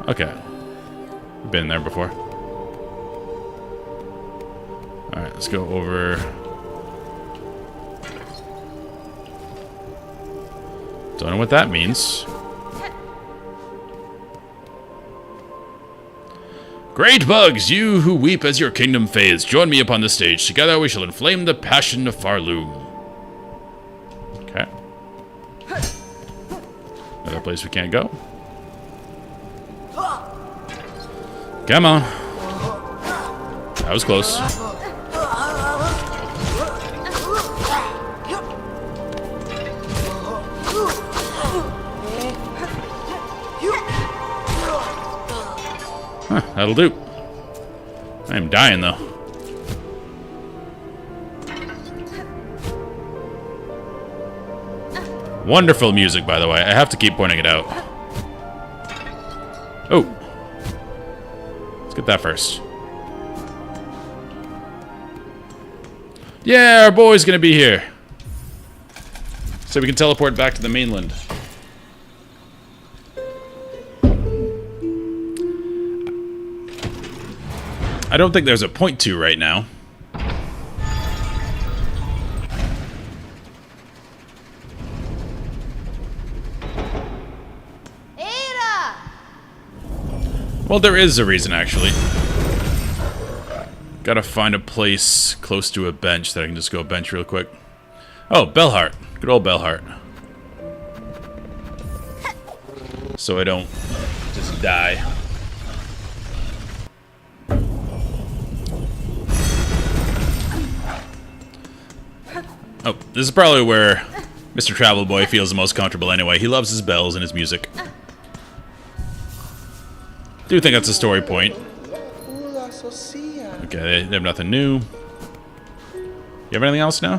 Okay. Been there before. Alright, let's go over. Don't know what that means. Great bugs, you who weep as your kingdom fades, join me upon the stage. Together we shall inflame the passion of Farloom. Okay. Another place we can't go. Come on. That was close. Huh, that'll do. I am dying, though. Wonderful music, by the way. I have to keep pointing it out. Oh. Let's get that first. Yeah, our boy's gonna be here. So we can teleport back to the mainland. I don't think there's a point to right now. Ada! Well, there is a reason, actually. Gotta find a place close to a bench that I can just go bench real quick. Oh, Bellheart. Good old Bellheart. So I don't just die. Oh, this is probably where Mr. Travel Boy feels the most comfortable anyway. He loves his bells and his music. Do think that's a story point. Okay, they have nothing new. You have anything else now?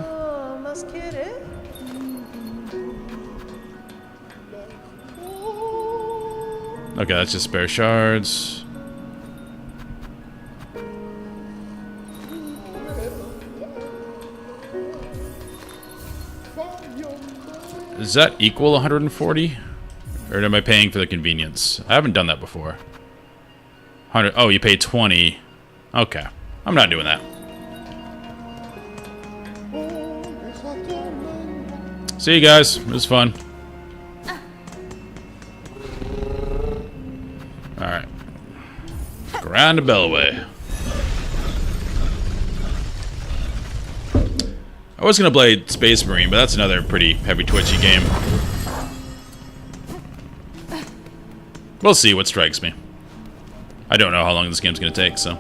Okay, that's just spare shards. Does that equal 140? Or am I paying for the convenience? I haven't done that before. 100. Oh, you pay 20. Okay. I'm not doing that. See you guys. It was fun. Alright. Grand Bellway. I was gonna play Space Marine, but that's another pretty heavy twitchy game. We'll see what strikes me. I don't know how long this game's gonna take, so.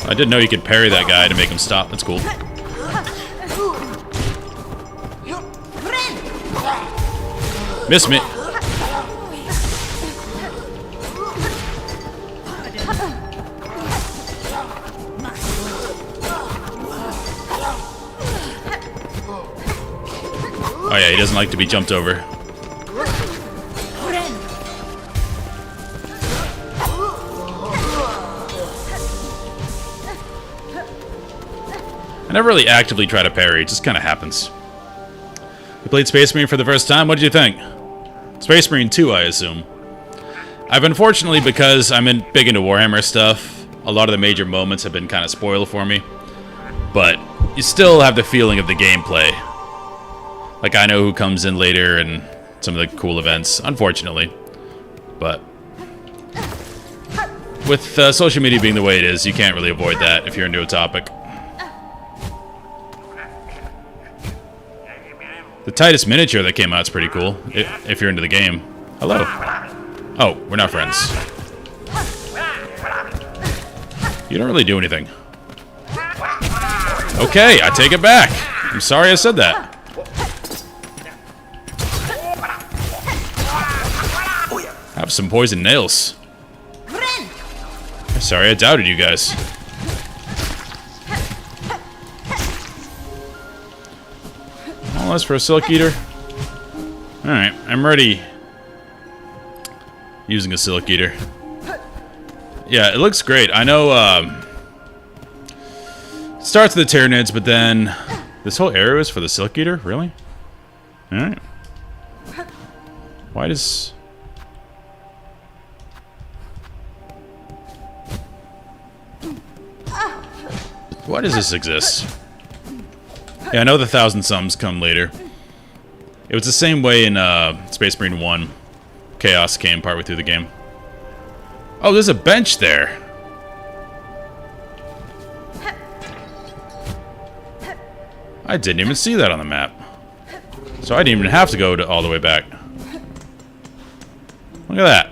I didn't know you could parry that guy to make him stop. That's cool. Miss me. Oh yeah, he doesn't like to be jumped over. I never really actively try to parry, it just kind of happens. You played Space Marine for the first time, what did you think? Space Marine 2, I assume. I've unfortunately, because I'm big into Warhammer stuff, a lot of the major moments have been kind of spoiled for me. But you still have the feeling of the gameplay. Like, I know who comes in later and some of the cool events, unfortunately. But with social media being the way it is, you can't really avoid that if you're into a topic. The Titus miniature that came out is pretty cool, if you're into the game. Hello. Oh, we're not friends. You don't really do anything. Okay, I take it back. I'm sorry I said that. Have some poison nails. Sorry I doubted you guys. Oh, that's for a Silk Eater. Alright, I'm ready. Using a Silk Eater. Yeah, it looks great. I know, it starts with the Tyranids, but then this whole area is for the Silk Eater? Really? Alright. Why does... Why does this exist? Yeah, I know the Thousand Sums come later. It was the same way in Space Marine 1. Chaos came partway through the game. Oh, there's a bench there. I didn't even see that on the map. So I didn't even have to go all the way back. Look at that.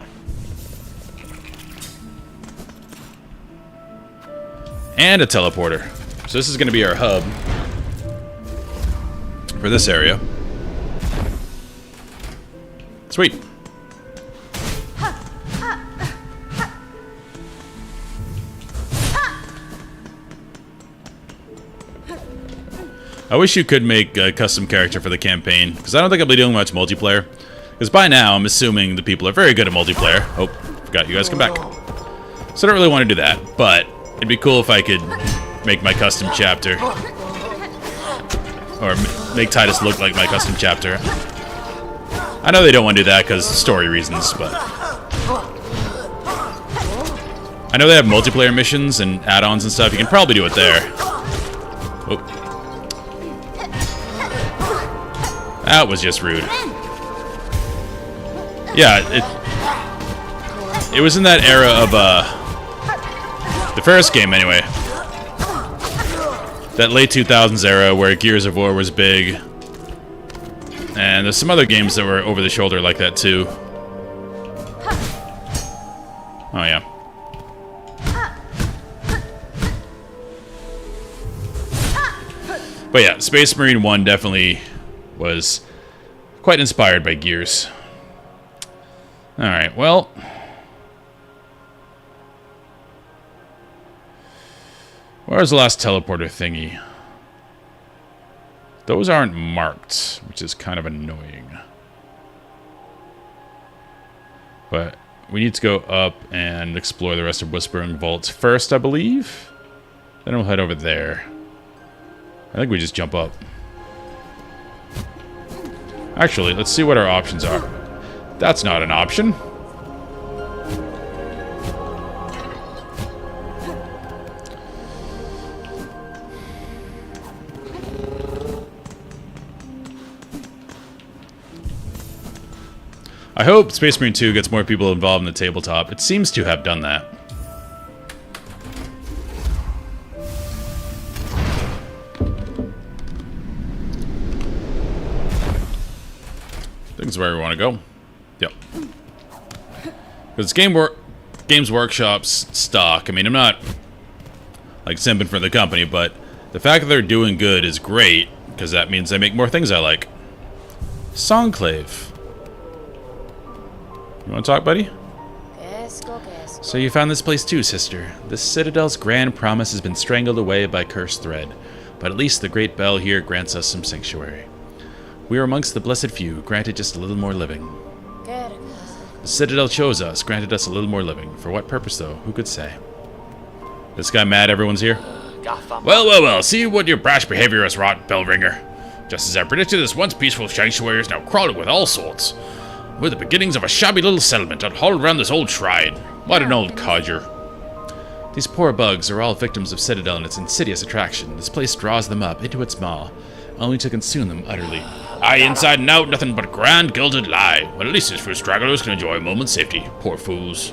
And a teleporter. So this is going to be our hub for this area. Sweet. I wish you could make a custom character for the campaign, because I don't think I'll be doing much multiplayer. Because by now, I'm assuming the people are very good at multiplayer. Oh, forgot you guys come back. So I don't really want to do that, but it'd be cool if I could make my custom chapter. Or make Titus look like my custom chapter. I know they don't want to do that because story reasons, but... I know they have multiplayer missions and add-ons and stuff. You can probably do it there. Oh. That was just rude. Yeah, it was in that era of, the first game, anyway. That late 2000s era where Gears of War was big. And there's some other games that were over the shoulder like that, too. Oh, yeah. But yeah, Space Marine 1 definitely was quite inspired by Gears. Alright, well... Where's the last teleporter thingy? Those aren't marked, which is kind of annoying. But we need to go up and explore the rest of Whispering Vaults first, I believe. Then we'll head over there. I think we just jump up. Actually, let's see what our options are. That's not an option. I hope Space Marine 2 gets more people involved in the tabletop. It seems to have done that. I think it's where we want to go. Yep. Because Games Workshop's stock. I mean, I'm not like simping for the company, but the fact that they're doing good is great, because that means they make more things I like. Songclave. You want to talk, buddy? So you found this place too, sister. The Citadel's grand promise has been strangled away by cursed thread, but at least the great bell here grants us some sanctuary. We are amongst the blessed few, granted just a little more living. The Citadel chose us, granted us a little more living. For what purpose, though? Who could say? This guy mad everyone's here? Well, see what your brash behavior has wrought, Bellringer. Just as I predicted, this once peaceful sanctuary is now crawling with all sorts. We're the beginnings of a shabby little settlement huddled around this old shrine. What an old codger. These poor bugs are all victims of Citadel and its insidious attraction. This place draws them up into its maw, only to consume them utterly. Aye, inside and out, nothing but grand gilded lie. Well, at least these few stragglers can enjoy a moment's safety. Poor fools.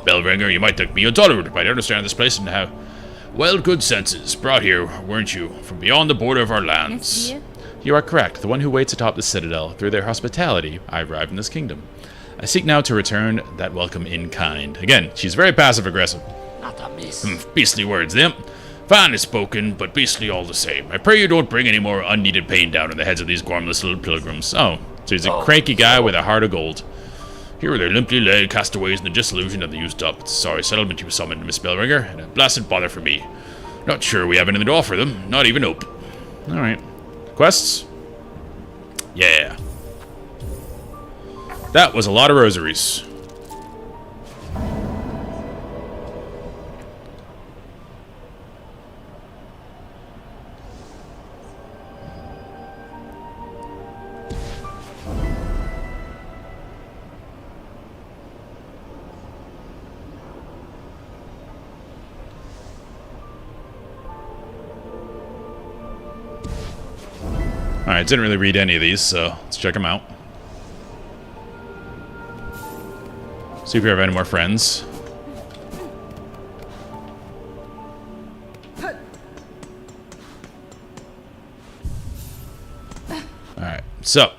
Bellringer, you might think me intolerant, but I understand this place and have, well, good senses. Brought here, weren't you, from beyond the border of our lands. You are correct. The one who waits atop the Citadel. Through their hospitality, I arrived in this kingdom. I seek now to return that welcome in kind. Again, she's very passive-aggressive. Not a miss. Beastly words, them. Finely spoken, but beastly all the same. I pray you don't bring any more unneeded pain down on the heads of these gormless little pilgrims. Oh, so he's a cranky guy with a heart of gold. Here are their limply laid castaways in the disillusion of the used-up. It's a sorry settlement you summoned, Miss Bellringer, and a blasted bother for me. Not sure we have anything to offer them. Not even hope. All right. Quests? Yeah. That was a lot of rosaries. Alright, didn't really read any of these, so let's check them out. See if we have any more friends. Alright, so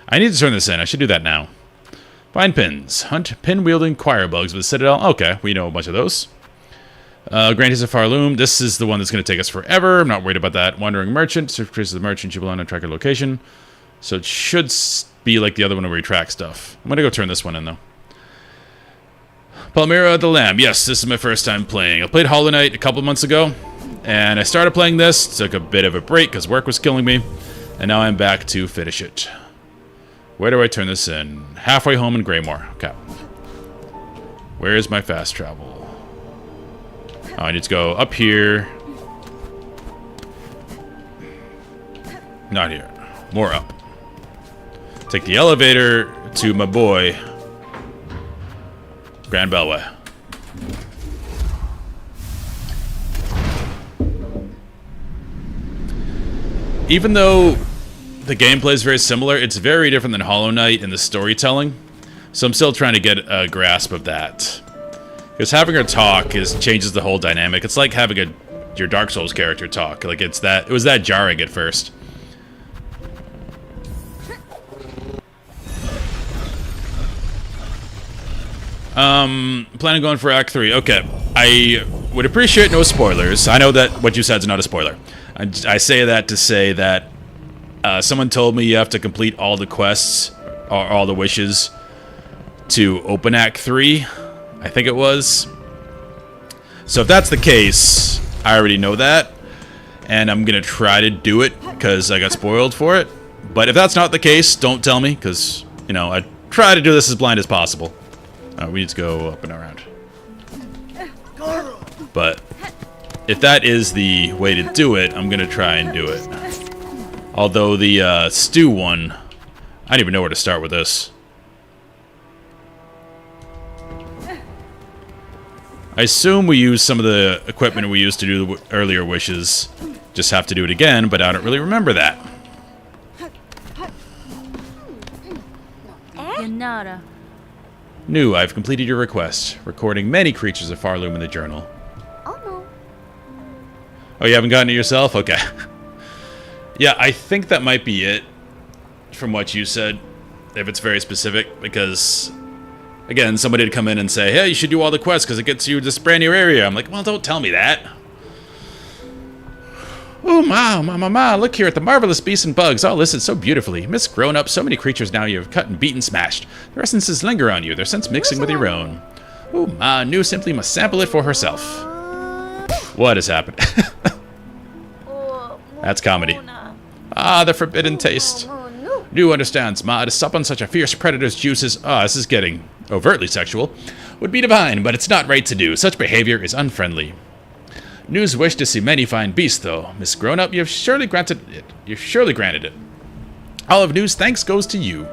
I need to turn this in. I should do that now. Find pins. Hunt pin-wielding choir bugs with the Citadel. Okay, we know a bunch of those. Grantees of Farloom. This is the one that's going to take us forever. I'm not worried about that. Wandering Merchant. Search traces of the merchant. You belong on tracker location. So it should be like the other one where we track stuff. I'm going to go turn this one in, though. Palmyra the Lamb. Yes, this is my first time playing. I played Hollow Knight a couple months ago, and I started playing this. Took a bit of a break because work was killing me, and now I'm back to finish it. Where do I turn this in? Halfway home in Greymore. Okay. Where is my fast travel? Oh, I need to go up here. Not here. More up. Take the elevator to my boy, Grand Belway. Even though the gameplay is very similar, it's very different than Hollow Knight in the storytelling. So I'm still trying to get a grasp of that. Because having her talk changes the whole dynamic. It's like having your Dark Souls character talk. Like it was that jarring at first. Planning on going for Act 3. Okay. I would appreciate no spoilers. I know that what you said is not a spoiler. I say that to say that someone told me you have to complete all the quests, or all the wishes, to open Act 3. I think it was. So if that's the case, I already know that. And I'm going to try to do it because I got spoiled for it. But if that's not the case, don't tell me because, you know, I try to do this as blind as possible. We need to go up and around. But if that is the way to do it, I'm going to try and do it. Although the stew one, I don't even know where to start with this. I assume we use some of the equipment we used to do the earlier wishes. Just have to do it again, but I don't really remember that. Yanara. New, I've completed your request. Recording many creatures of Farloom in the journal. Oh no. Oh, you haven't gotten it yourself? Okay. Yeah, I think that might be it. From what you said. If it's very specific. Because, again, somebody would come in and say, hey, you should do all the quests because it gets you this brand new area. I'm like, well, don't tell me that. Oh, ma, look here at the marvelous beasts and bugs, all listed so beautifully. Miss Grown Up, so many creatures now you have cut and beaten, smashed. Their essences linger on you, their scents mixing with your own. Oh, ma, Nu simply must sample it for herself. What has happened? That's comedy. Ah, the forbidden taste. Nu understands, ma, to sup on such a fierce predator's juices, this is getting overtly sexual, would be divine, but it's not right to do. Such behavior is unfriendly. Nu's wish to see many fine beasts, though. Miss Grown Up, you have surely granted it. You've surely granted it. All of Nu's thanks goes to you.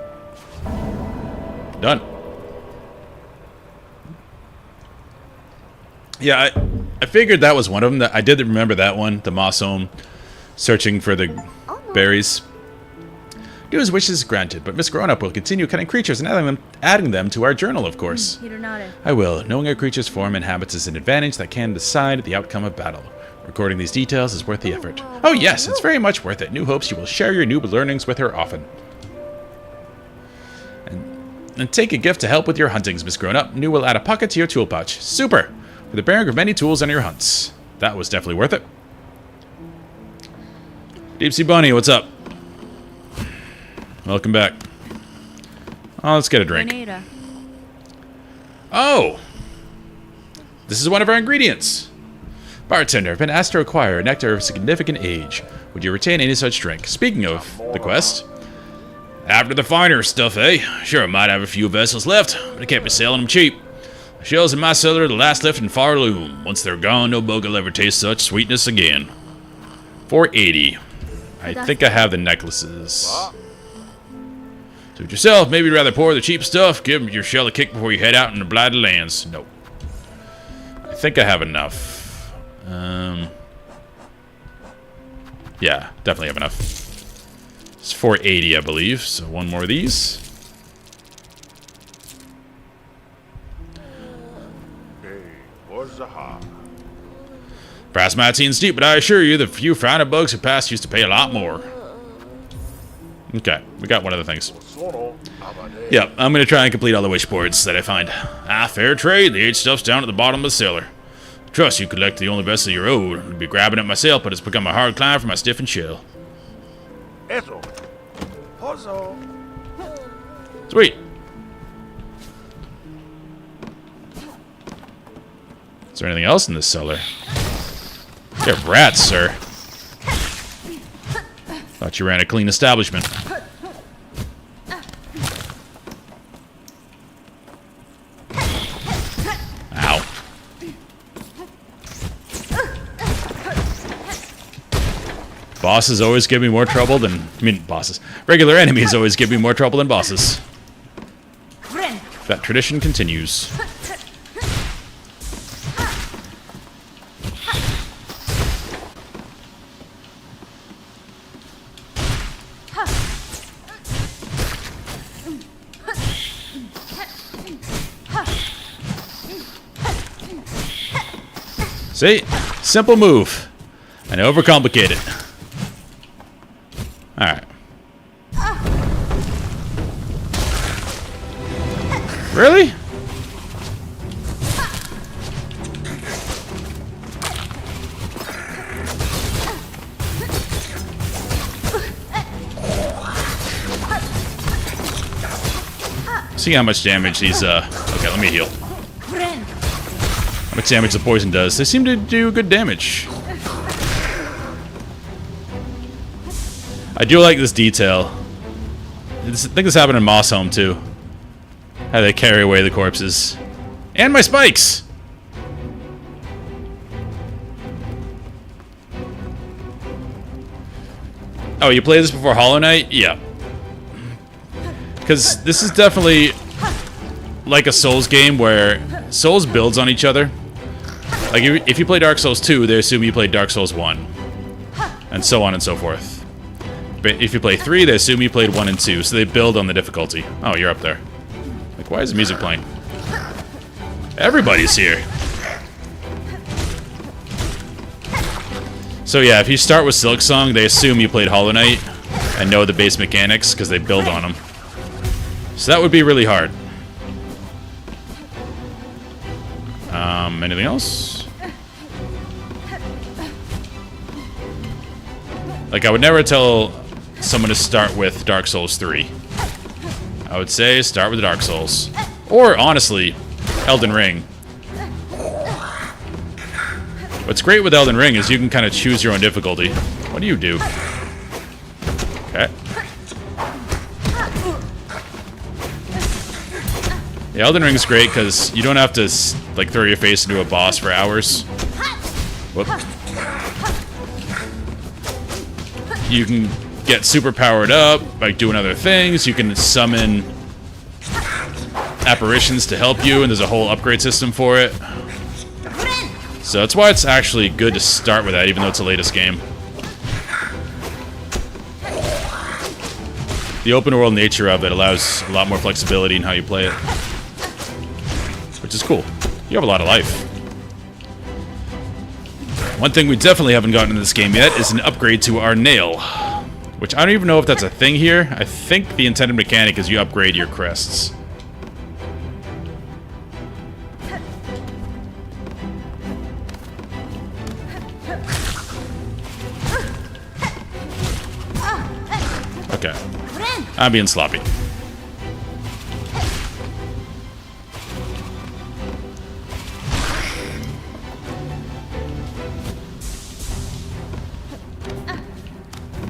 Done. Yeah, I figured that was one of them. I did remember that one, the Moss Home, searching for the berries. Nu's wishes granted, but Miss Grown Up will continue cutting creatures and adding them to our journal, of course. I will. Knowing a creature's form and habits is an advantage that can decide the outcome of battle. Recording these details is worth the effort. Oh yes, it's very much worth it. Nu hopes you will share your new learnings with her often. And take a gift to help with your huntings, Miss Grown Up. Nu will add a pocket to your tool pouch. Super! For the bearing of many tools on your hunts. That was definitely worth it. Deep Sea Bunny, what's up? Welcome back. Oh, let's get a drink. Oh! This is one of our ingredients. Bartender, I've been asked to acquire a nectar of significant age. Would you retain any such drink? Speaking of the quest. After the finer stuff, eh? Sure, I might have a few vessels left, but I can't be selling them cheap. The shells in my cellar are the last left in Farloom. Once they're gone, no bug will ever taste such sweetness again. 480. I think I have the necklaces. Suit yourself. Maybe you'd rather pour the cheap stuff. Give your shell a kick before you head out in the blighted lands. Nope. I think I have enough. Yeah, definitely have enough. It's 480, I believe. So one more of these. Price might seem steep, but I assure you the few frounder bugs who passed used to pay a lot more. Okay, we got one of the things. Yep, I'm going to try and complete all the wish boards that I find. Fair trade. The aged stuff's down at the bottom of the cellar. Trust you collect the only vessel you're owed. I'd be grabbing it myself, but it's become a hard climb for my stiffened shell. Sweet. Is there anything else in this cellar? They're rats, sir. Thought you ran a clean establishment. Ow. Bosses always give me more trouble than... bosses. Regular enemies always give me more trouble than bosses. That tradition continues. See? Simple move. And overcomplicate it. Alright. Really? See how much damage these, okay, let me heal. How much damage the poison does. They seem to do good damage. I do like this detail. I think this happened in Moss Home, too. How they carry away the corpses. And my spikes! Oh, you play this before Hollow Knight? Yeah. Because this is definitely like a Souls game where Souls builds on each other. Like, if you play Dark Souls 2, they assume you played Dark Souls 1. And so on and so forth. But if you play 3, they assume you played 1 and 2, so they build on the difficulty. Oh, you're up there. Like, why is the music playing? Everybody's here. So yeah, if you start with Silksong, they assume you played Hollow Knight and know the base mechanics, because they build on them. So that would be really hard. Anything else? Like, I would never tell someone to start with Dark Souls 3. I would say start with Dark Souls. Or, honestly, Elden Ring. What's great with Elden Ring is you can kind of choose your own difficulty. What do you do? Okay. The Elden Ring's great because you don't have to, like, throw your face into a boss for hours. Whoop. You can get super powered up by doing other things. You can summon apparitions to help you, and there's a whole upgrade system for it. So that's why it's actually good to start with that, even though it's the latest game. The open world nature of it allows a lot more flexibility in how you play it. Which is cool. You have a lot of life. One thing we definitely haven't gotten in this game yet is an upgrade to our nail. Which I don't even know if that's a thing here. I think the intended mechanic is you upgrade your crests. Okay. I'm being sloppy.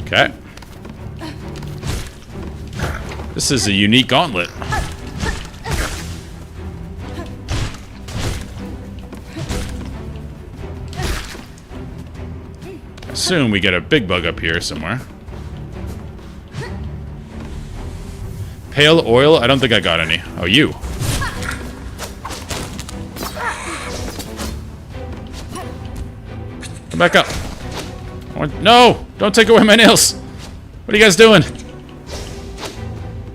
Okay. This is a unique gauntlet. Assume we get a big bug up here somewhere. Pale oil? I don't think I got any. Oh, you. Come back up. No! Don't take away my nails! What are you guys doing?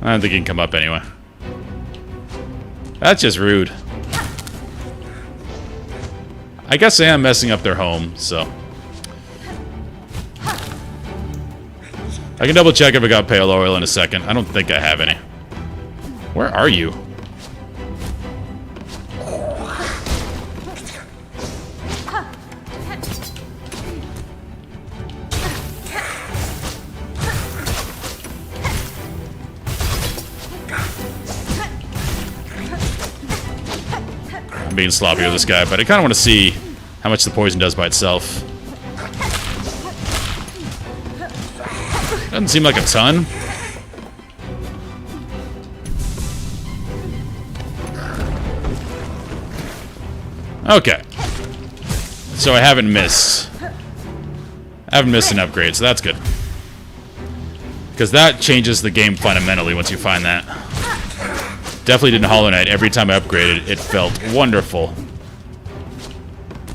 I don't think he can come up anyway. That's just rude. I guess I am messing up their home, so. I can double check if I got pale oil in a second. I don't think I have any. Where are you? I'm being sloppy with this guy, but I kind of want to see how much the poison does by itself. Doesn't seem like a ton. Okay. So I haven't missed. I haven't missed an upgrade, so that's good. Because that changes the game fundamentally once you find that. Definitely didn't Hollow Knight. Every time I upgraded, it felt wonderful.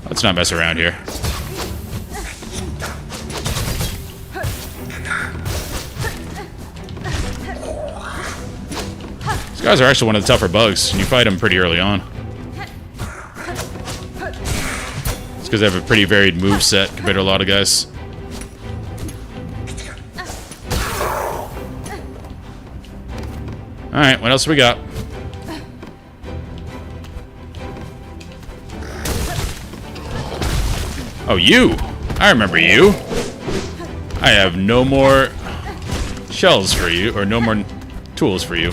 Let's not mess around here. These guys are actually one of the tougher bugs, and you fight them pretty early on. It's because they have a pretty varied moveset compared to a lot of guys. Alright, what else we got? Oh, you! I remember you! I have no more shells for you, or no more tools for you.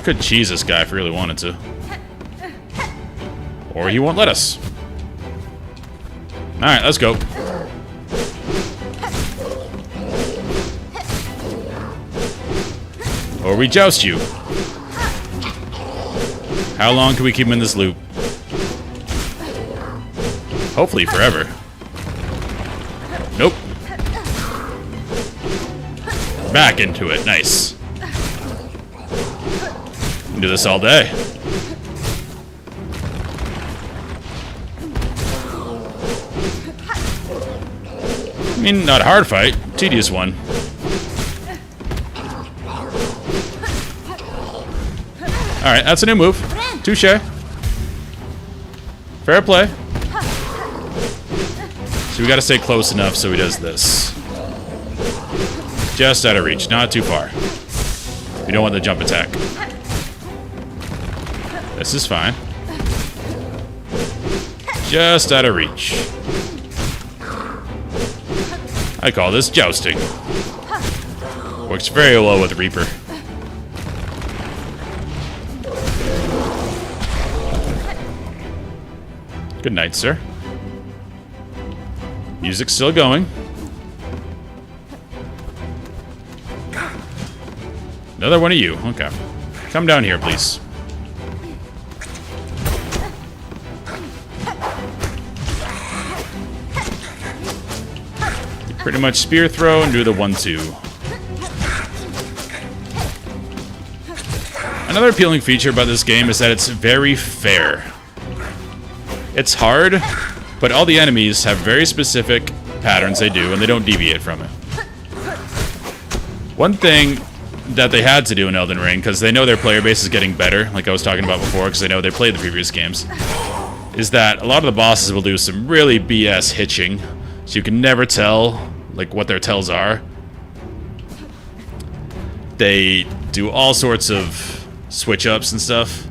Could cheese this guy if we really wanted to. Or he won't let us. Alright, let's go. Or we joust you. How long can we keep him in this loop? Hopefully forever. Nope. Back into it. Nice. We can do this all day. I mean, not a hard fight. Tedious one. Alright, that's a new move. Touche. Fair play. So we gotta stay close enough so he does this. Just out of reach, not too far. We don't want the jump attack. This is fine. Just out of reach. I call this jousting. Works very well with Reaper. Good night, sir. Music's still going. Another one of you. Okay. Come down here, please. You pretty much spear throw and do the 1-2. Another appealing feature about this game is that it's very fair. It's hard, but all the enemies have very specific patterns they do, and they don't deviate from it. One thing that they had to do in Elden Ring, because they know their player base is getting better, like I was talking about before, because they know they played the previous games, is that a lot of the bosses will do some really BS hitching, so you can never tell like what their tells are. They do all sorts of switch-ups and stuff.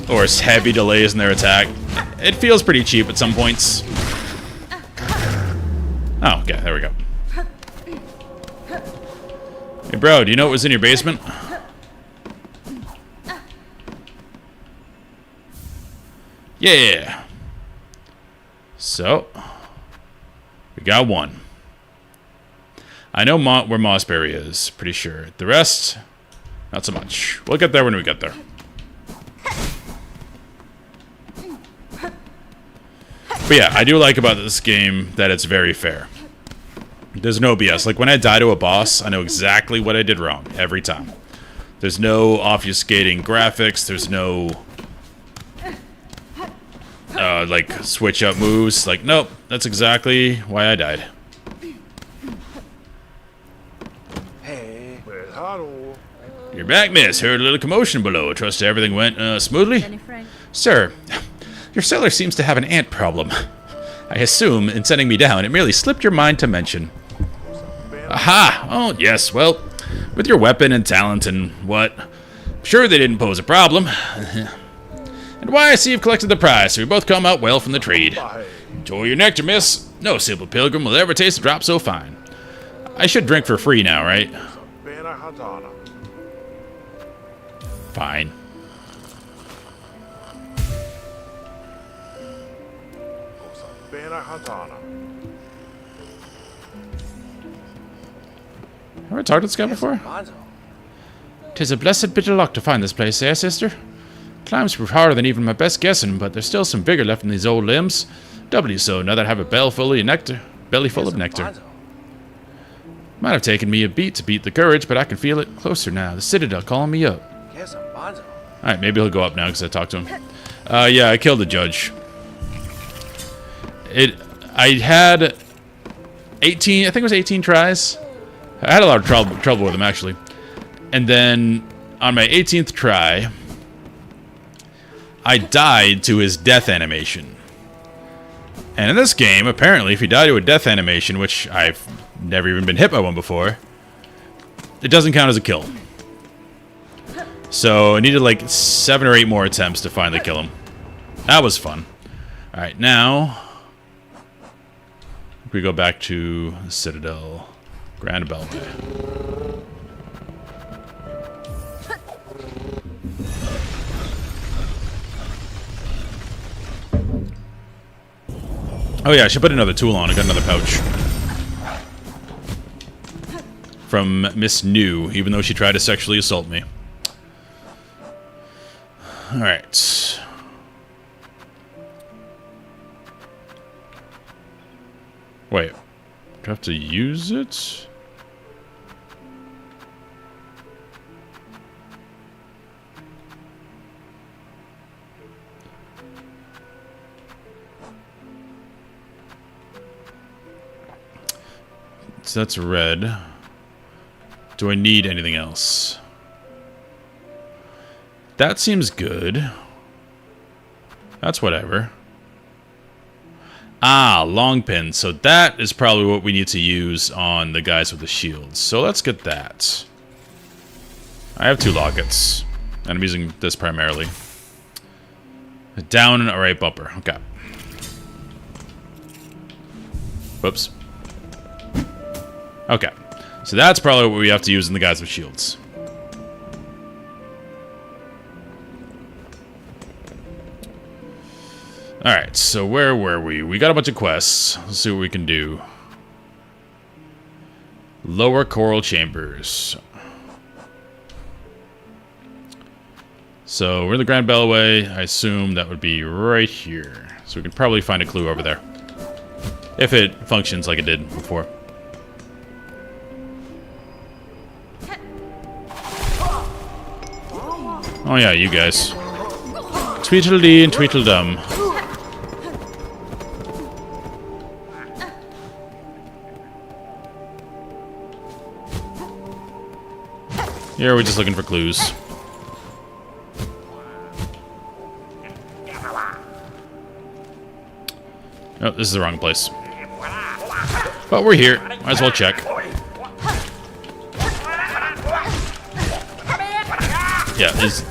Or heavy delays in their attack. It feels pretty cheap at some points. Oh, okay, there we go. Hey, bro, do you know what was in your basement? Yeah. So, we got one. I know where Mossberry is, pretty sure. The rest, not so much. We'll get there when we get there. But yeah, I do like about this game that it's very fair. There's no BS. Like, when I die to a boss, I know exactly what I did wrong every time. There's no obfuscating graphics. There's no, like, switch-up moves. Like, nope, that's exactly why I died. You're back, miss. Heard a little commotion below. Trust everything went smoothly? Sir, your cellar seems to have an ant problem. I assume, in sending me down, it merely slipped your mind to mention. Aha! Oh, yes, well, with your weapon and talent and what, I'm sure they didn't pose a problem. And why, I see you've collected the prize, so we both come out well from the trade. Enjoy your nectar, miss. No simple pilgrim will ever taste a drop so fine. I should drink for free now, right? Fine. Ever talked to this guy before? 'Tis a blessed bit of luck to find this place, eh, sister? Climbs prove harder than even my best guessing, but there's still some vigor left in these old limbs. Doubly so now that I have a belly full of nectar. Might have taken me a beat to beat the courage, but I can feel it closer now. The Citadel calling me up. Alright, maybe he'll go up now because I talked to him. Yeah, I killed the judge. I had 18, I think it was 18 tries. I had a lot of trouble with him, actually. And then, on my 18th try, I died to his death animation. And in this game, apparently, if you die to a death animation, which I've never even been hit by one before, it doesn't count as a kill. So I needed like 7 or 8 more attempts to finally kill him. That was fun. Alright, now we go back to Citadel. Grand Beltway. Oh yeah, I should put another tool on. I got another pouch. From Miss New, even though she tried to sexually assault me. Alright. Wait. Do I have to use it? So that's red. Do I need anything else? That seems good. That's whatever. Ah, long pin. So that is probably what we need to use on the guys with the shields. So let's get that. I have 2 lockets. And I'm using this primarily. A down and a right bumper. Okay. Whoops. Okay. So that's probably what we have to use in the guys with shields. Alright, so where were we? We got a bunch of quests. Let's see what we can do. Lower Coral Chambers. So we're in the Grand Bellway. I assume that would be right here. So we can probably find a clue over there. If it functions like it did before. Oh yeah, you guys. Tweedledee and Tweedledum. Here we're just looking for clues. Oh, this is the wrong place. But we're here. Might as well check. Yeah, it's...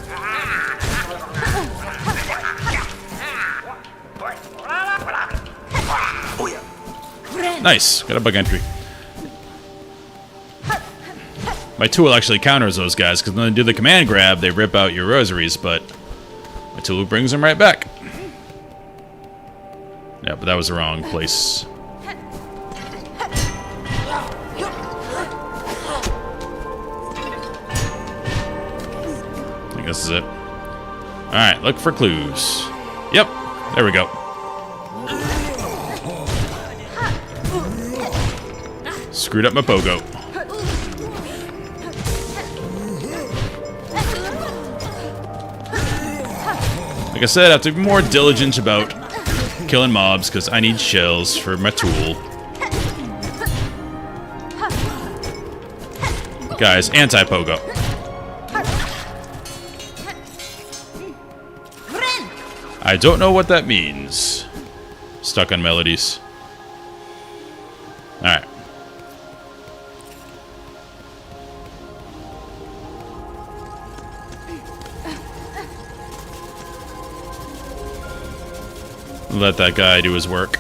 Nice. Got a bug entry. My tool actually counters those guys, because when they do the command grab, they rip out your rosaries, but my tool brings them right back. Yeah, but that was the wrong place. I think this is it. Alright, look for clues. Yep, there we go. Screwed up my pogo. Like I said, I have to be more diligent about killing mobs because I need shells for my tool. Guys, anti-pogo. I don't know what that means. Stuck on melodies. Alright. Let that guy do his work.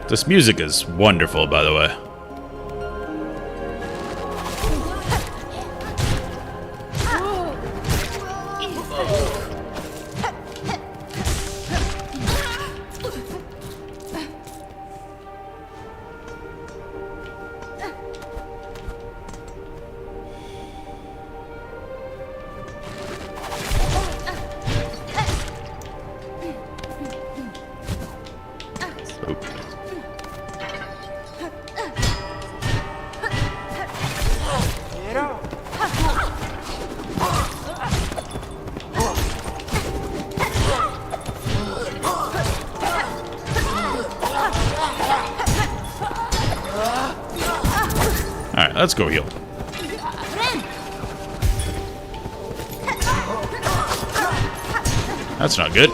This music is wonderful, by the way. Alright, let's go heal. That's not good.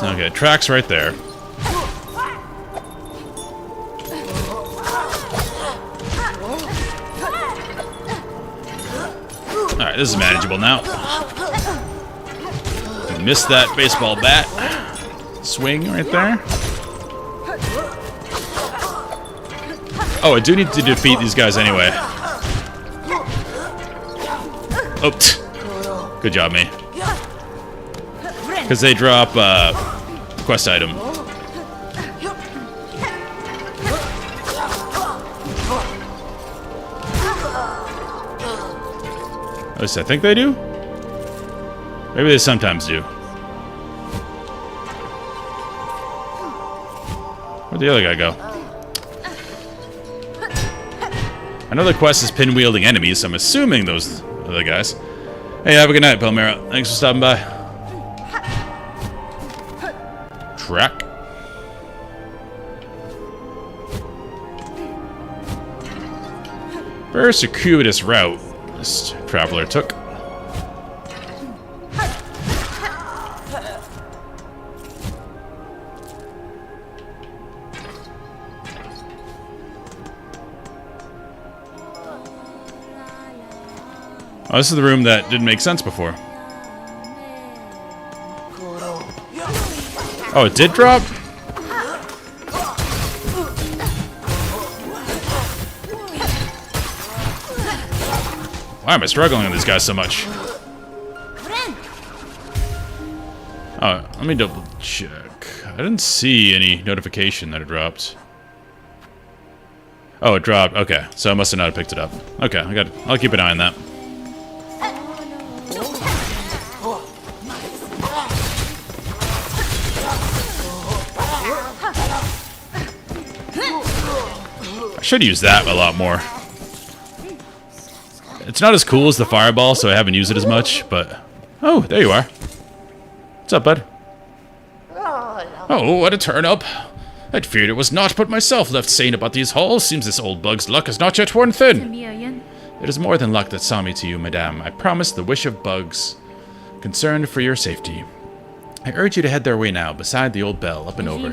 Okay, tracks right there. Alright, this is manageable now. Missed that baseball bat swing right there. Oh, I do need to defeat these guys anyway. Oh, good job, me. Because they drop quest item. At least I think they do. Maybe they sometimes do. Where'd the other guy go? I know the quest is pinwheeling enemies, so I'm assuming those are the guys. Hey, have a good night, Palmera. Thanks for stopping by. Track. Very circuitous route this traveler took. Oh, this is the room that didn't make sense before. Oh, it did drop? Why am I struggling with these guys so much? Oh, let me double check. I didn't see any notification that it dropped. Oh, it dropped. Okay, so I must have not picked it up. Okay, I'll keep an eye on that. I should use that a lot more. It's not as cool as the fireball, so I haven't used it as much, but... Oh, there you are. What's up, bud? Oh, what a turn-up. I'd feared it was naught but myself left sane about these halls. Seems this old bug's luck has not yet worn thin. It is more than luck that saw me to you, madame. I promise the wish of bugs, concerned for your safety. I urge you to head their way now, beside the old bell, up and over.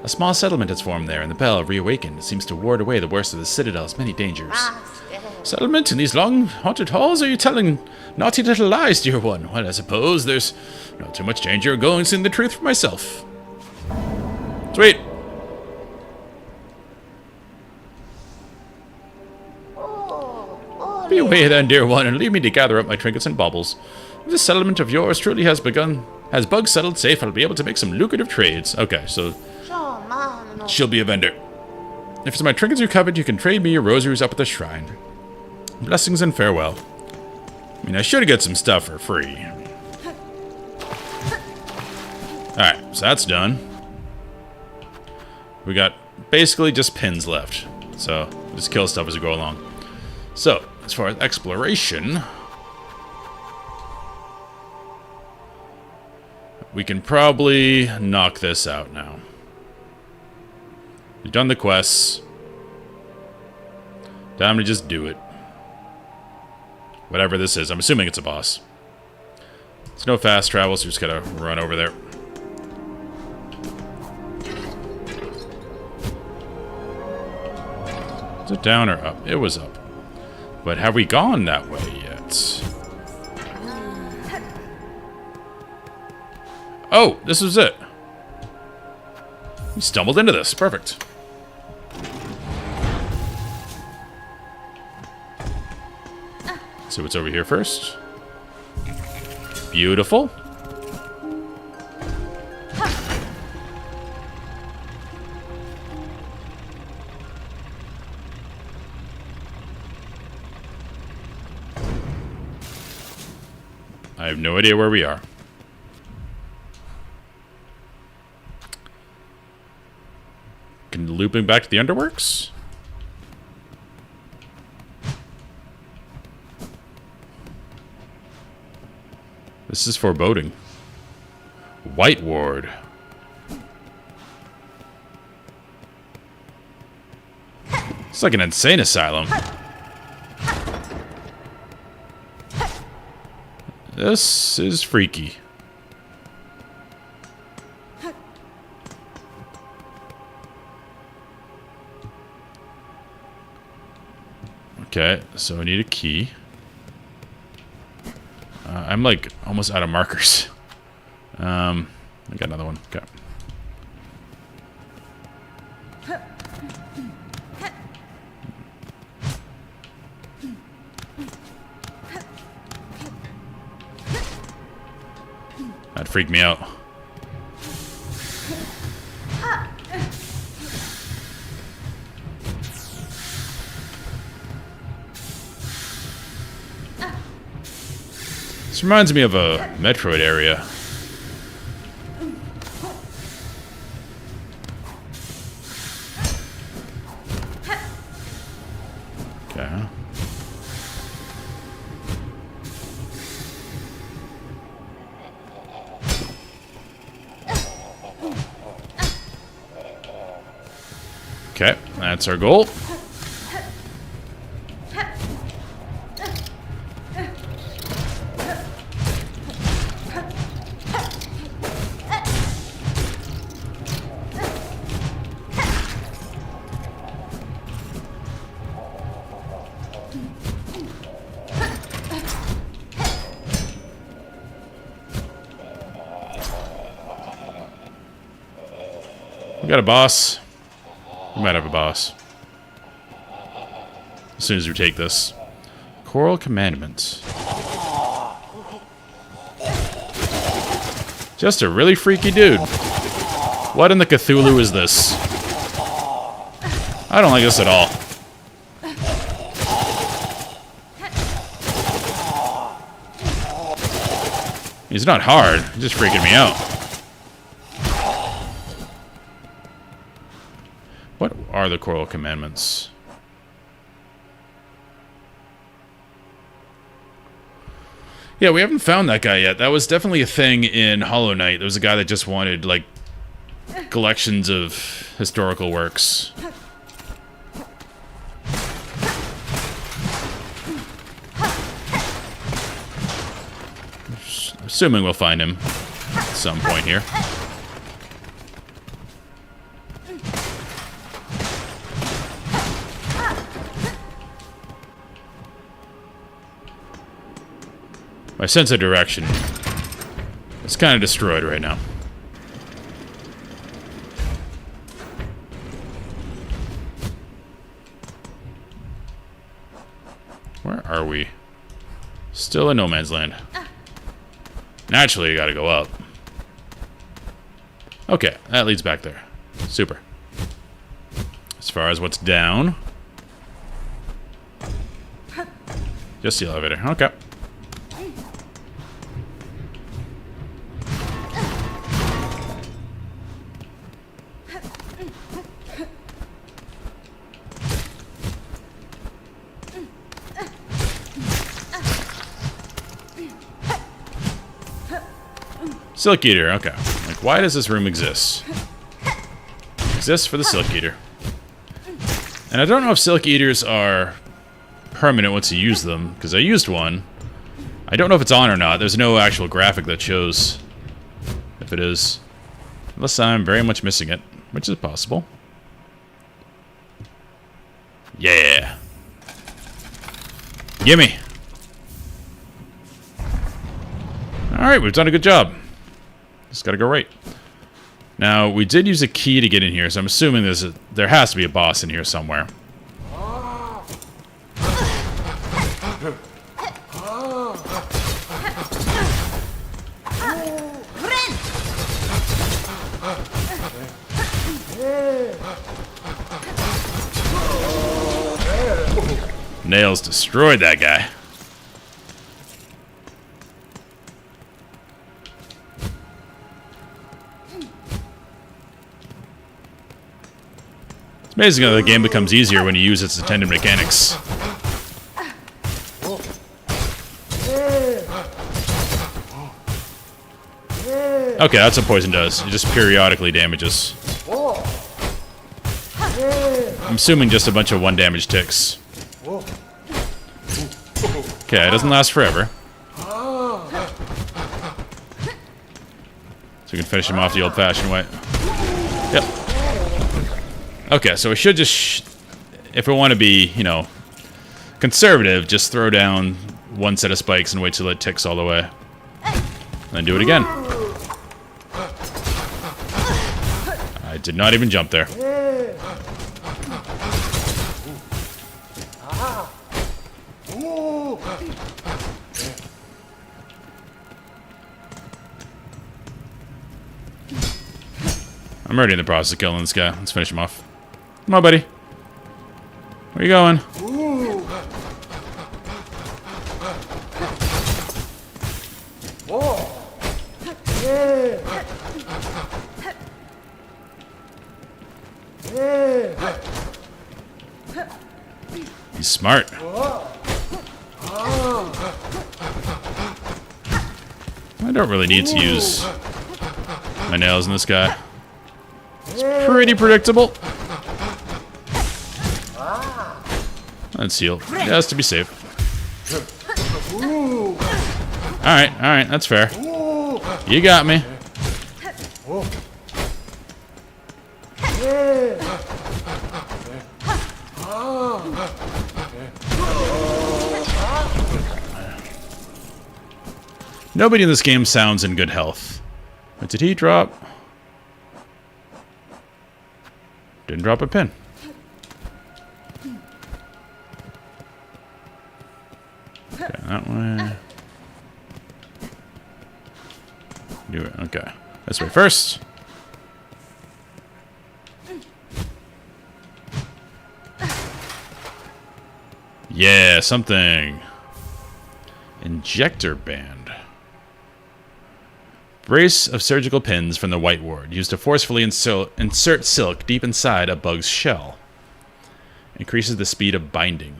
A small settlement has formed there, and the bell, reawakened, seems to ward away the worst of the Citadel's many dangers. Settlement in these long, haunted halls? Are you telling naughty little lies, dear one? Well, I suppose there's not too much danger of going seeing the truth for myself. Sweet. Be away then, dear one, and leave me to gather up my trinkets and baubles. If this settlement of yours truly has bugs settled safe, I'll be able to make some lucrative trades. Okay, so she'll be a vendor. If it's my trinkets you covet, you can trade me your rosaries up at the shrine. Blessings and farewell. I mean, I should get some stuff for free. Alright, so that's done. We got basically just pins left. So, just kill stuff as we go along. So, as far as exploration, we can probably knock this out now. We've done the quests. Time to just do it. Whatever this is. I'm assuming it's a boss. There's no fast travel, so we just gotta run over there. Is it down or up? It was up. But have we gone that way yet? Oh, this is it. We stumbled into this. Perfect. See what's over here first. Beautiful. I have no idea where we are. Looping back to the Underworks? This is foreboding. White Ward. It's like an insane asylum. This is freaky. Okay, so I need a key. I'm like almost out of markers. I got another one. Okay. That freaked me out. This reminds me of a Metroid area. Okay. Okay, that's our goal. We got a boss. We might have a boss. As soon as we take this. Choral Commandment. Just a really freaky dude. What in the Cthulhu is this? I don't like this at all. He's not hard. He's just freaking me out. What are the Choral Commandments? Yeah, we haven't found that guy yet. That was definitely a thing in Hollow Knight. There was a guy that just wanted, like, collections of historical works. Assuming we'll find him at some point here. My sense of direction is kind of destroyed right now. Where are we? Still in no man's land. Naturally, you gotta go up. Okay, that leads back there. Super. As far as what's down... just the elevator. Okay. Silk Eater, okay. Like, why does this room exist? It exists for the Silk Eater. And I don't know if Silk Eaters are permanent once you use them, because I used one. I don't know if it's on or not. There's no actual graphic that shows if it is. Unless I'm very much missing it, which is possible. Yeah. Gimme. Alright, we've done a good job. Just gotta go right. Now, we did use a key to get in here, so I'm assuming there has to be a boss in here somewhere. Nails destroyed that guy. It's amazing how the game becomes easier when you use its intended mechanics. Okay, that's what poison does. It just periodically damages. I'm assuming just a bunch of 1 damage ticks. Okay, it doesn't last forever. So we can finish him off the old-fashioned way. Yep. Okay, so we should just, if we want to be, you know, conservative, just throw down 1 set of spikes and wait till it ticks all the way. And then do it again. I did not even jump there. I'm already in the process of killing this guy. Let's finish him off. Come on, buddy. Where you going? He's smart. I don't really need to use my nails in this guy. It's pretty predictable. Let's heal. Just to be safe. Alright, that's fair. You got me. Nobody in this game sounds in good health. But did he drop? Didn't drop a pin. Okay, that way. Do it. Okay. This way first. Yeah, something. Injector band. Brace of surgical pins from the White Ward, used to forcefully insert silk deep inside a bug's shell. Increases the speed of binding.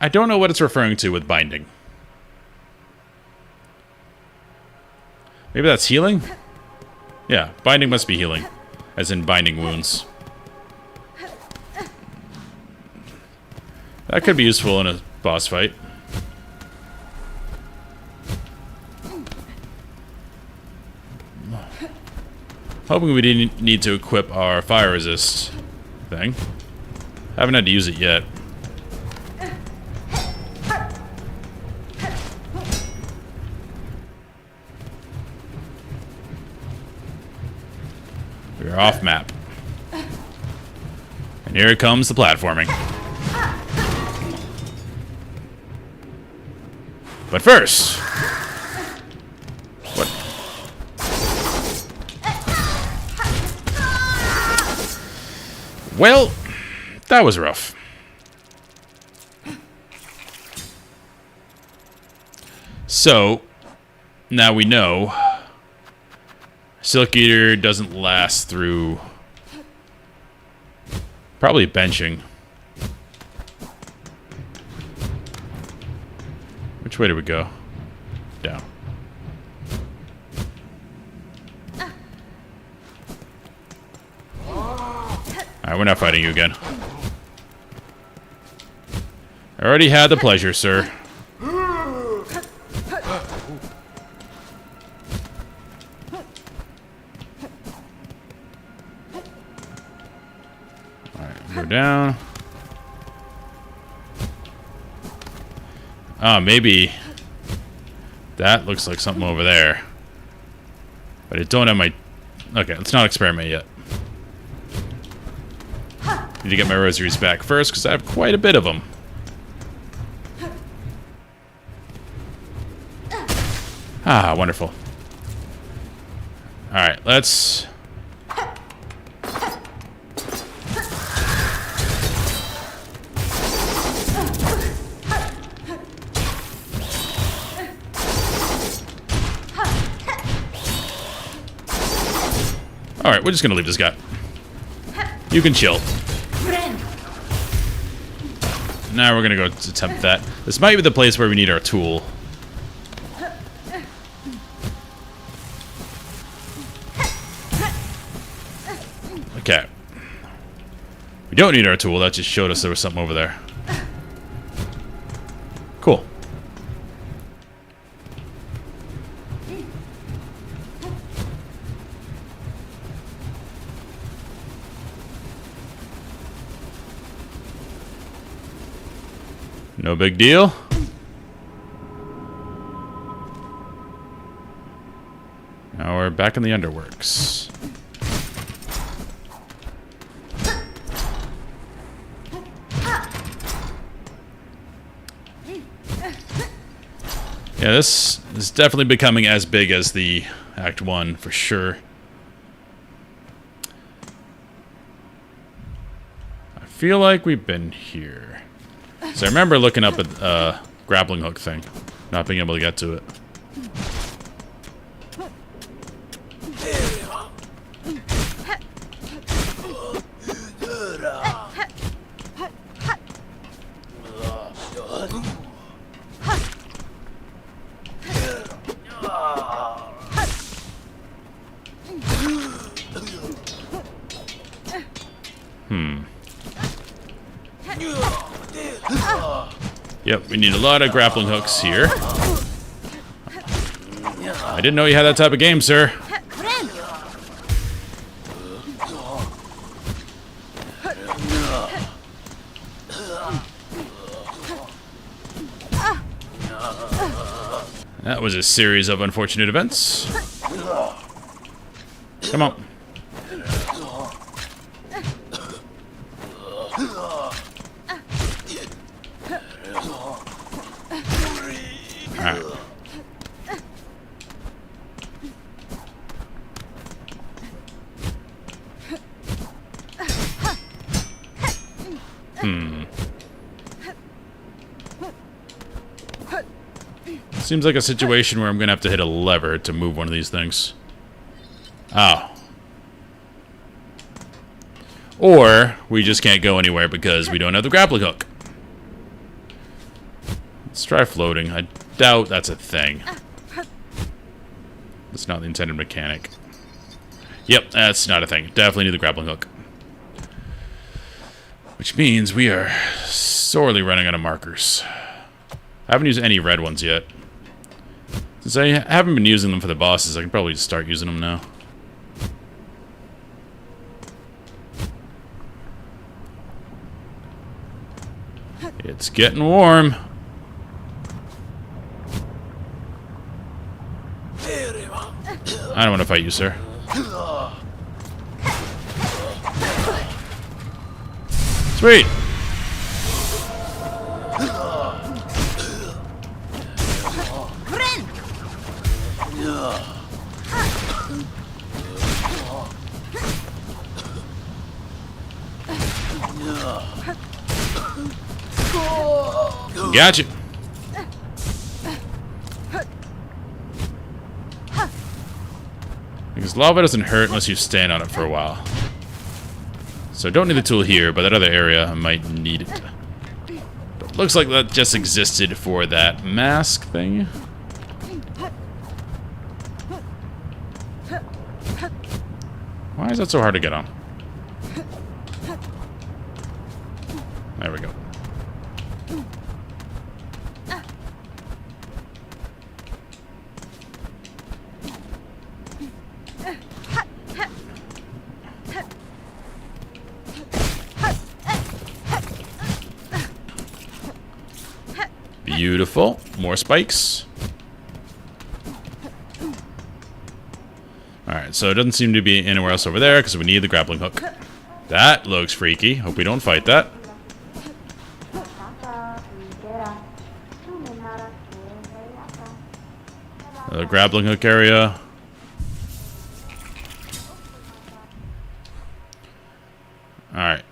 I don't know what it's referring to with binding. Maybe that's healing? Yeah, binding must be healing. As in binding wounds. That could be useful in a boss fight. Hoping we didn't need to equip our fire resist thing. Haven't had to use it yet. We're off map. And here comes the platforming. But first... What? Well, that was rough. So, now we know Silk Eater doesn't last through probably benching. Which way do we go? Down. Alright, we're not fighting you again. I already had the pleasure, sir. Alright, go down. Oh, maybe that looks like something over there. But I don't have my... Okay, let's not experiment yet. Need to get my rosaries back first, because I have quite a bit of them. Ah, wonderful. Alright, let's... Alright, we're just gonna leave this guy. You can chill. Now we're gonna go attempt that. This might be the place where we need our tool. Okay. We don't need our tool, that just showed us there was something over there. Cool. No big deal. Now we're back in the Underworks. Yeah, this is definitely becoming as big as the Act 1, for sure. I feel like we've been here. So I remember looking up at grappling hook thing, not being able to get to it. Yep, we need a lot of grappling hooks here. I didn't know you had that type of game, sir. That was a series of unfortunate events. Come on. Alright. Seems like a situation where I'm gonna have to hit a lever to move one of these things. Oh. Or we just can't go anywhere because we don't have the grappling hook. Let's try floating. I doubt that's a thing. That's not the intended mechanic. Yep, that's not a thing. Definitely need the grappling hook. Which means we are sorely running out of markers. I haven't used any red ones yet. Since I haven't been using them for the bosses, I can probably just start using them now. It's getting warm. I don't want to fight you, sir. Sweet. Gotcha. Because lava doesn't hurt unless you stand on it for a while. So don't need the tool here, but that other area I might need it. But looks like that just existed for that mask thing. Why is that so hard to get on? There we go. Beautiful. More spikes. Alright, so it doesn't seem to be anywhere else over there because we need the grappling hook. That looks freaky. Hope we don't fight that. The grappling hook area. Alright.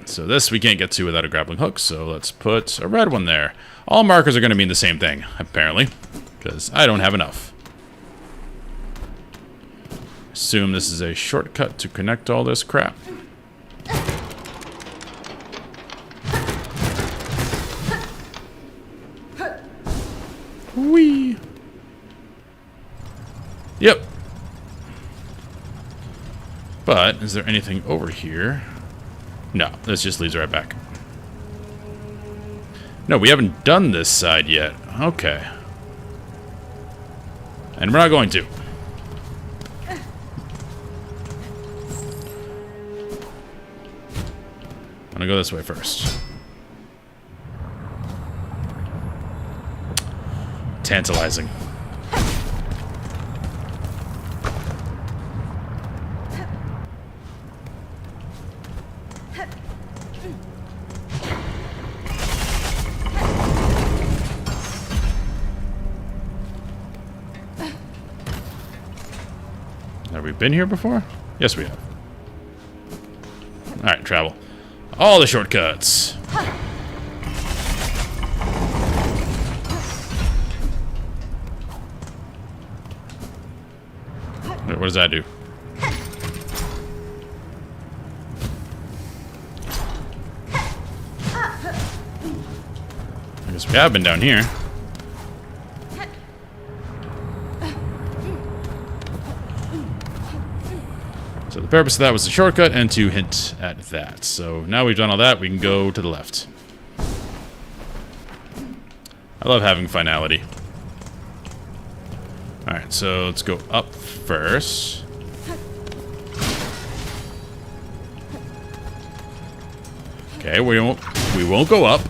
So this we can't get to without a grappling hook, so let's put a red one there. All markers are going to mean the same thing, apparently, because I don't have enough. Assume this is a shortcut to connect all this crap. Whee! Yep. But, is there anything over here? No, this just leads right back. No, we haven't done this side yet. Okay. And we're not going to. I'm gonna go this way first. Tantalizing. Have we been here before? Yes, we have. Alright, travel. All the shortcuts. Wait, what does that do? I guess we have been down here. So the purpose of that was the shortcut and to hint at that. So now we've done all that, we can go to the left. I love having finality. Alright, so let's go up first. Okay, we won't go up.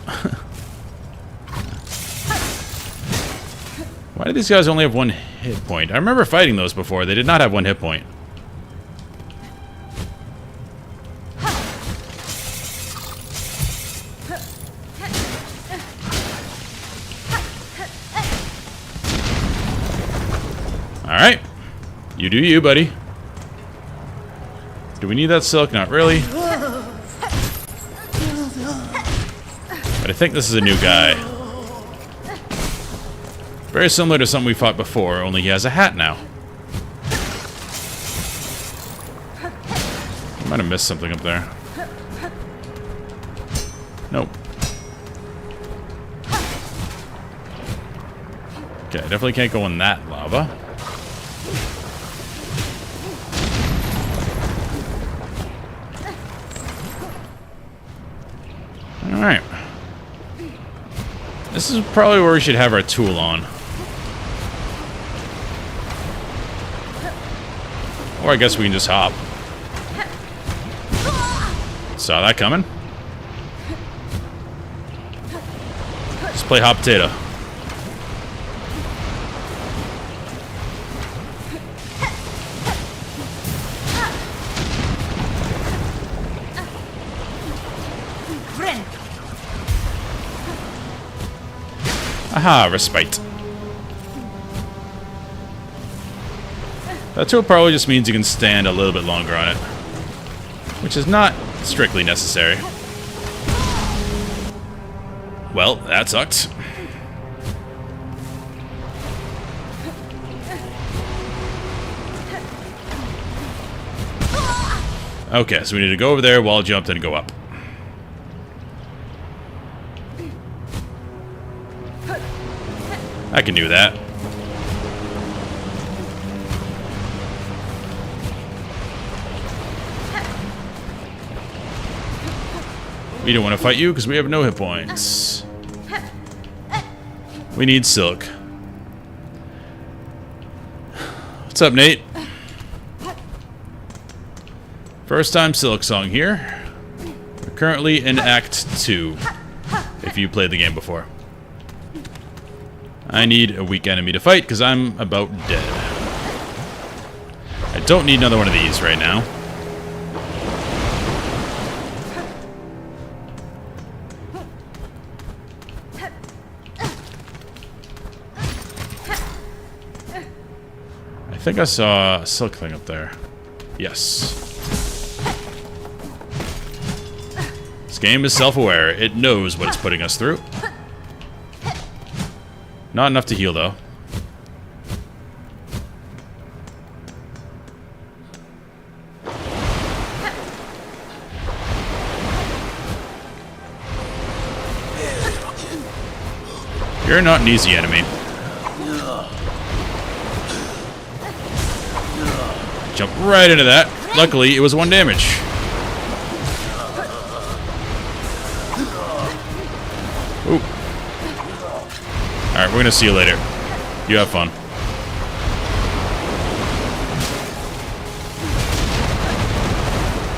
Why do these guys only have one hit point. I remember fighting those before. They did not have 1 hit point. Alright. You do you, buddy. Do we need that silk? Not really. But I think this is a new guy. Very similar to something we fought before, only he has a hat now. I might have missed something up there. Nope. Okay, I definitely can't go in that lava. Alright. This is probably where we should have our tool on. Or I guess we can just hop. Saw that coming. Just play hot potato. Aha, respite. That tool probably just means you can stand a little bit longer on it, which is not strictly necessary. Well, that sucked. Okay, so we need to go over there, wall jump, then go up. I can do that. We don't want to fight you because we have no hit points. We need silk. What's up, Nate? First time silk song here. We're currently in Act 2, if you played the game before. I need a weak enemy to fight because I'm about dead. I don't need another one of these right now. I think I saw a silk thing up there. Yes. This game is self-aware. It knows what it's putting us through. Not enough to heal, though. You're not an easy enemy. Jump right into that. Luckily, it was 1 damage. Ooh. Alright, we're gonna see you later. You have fun.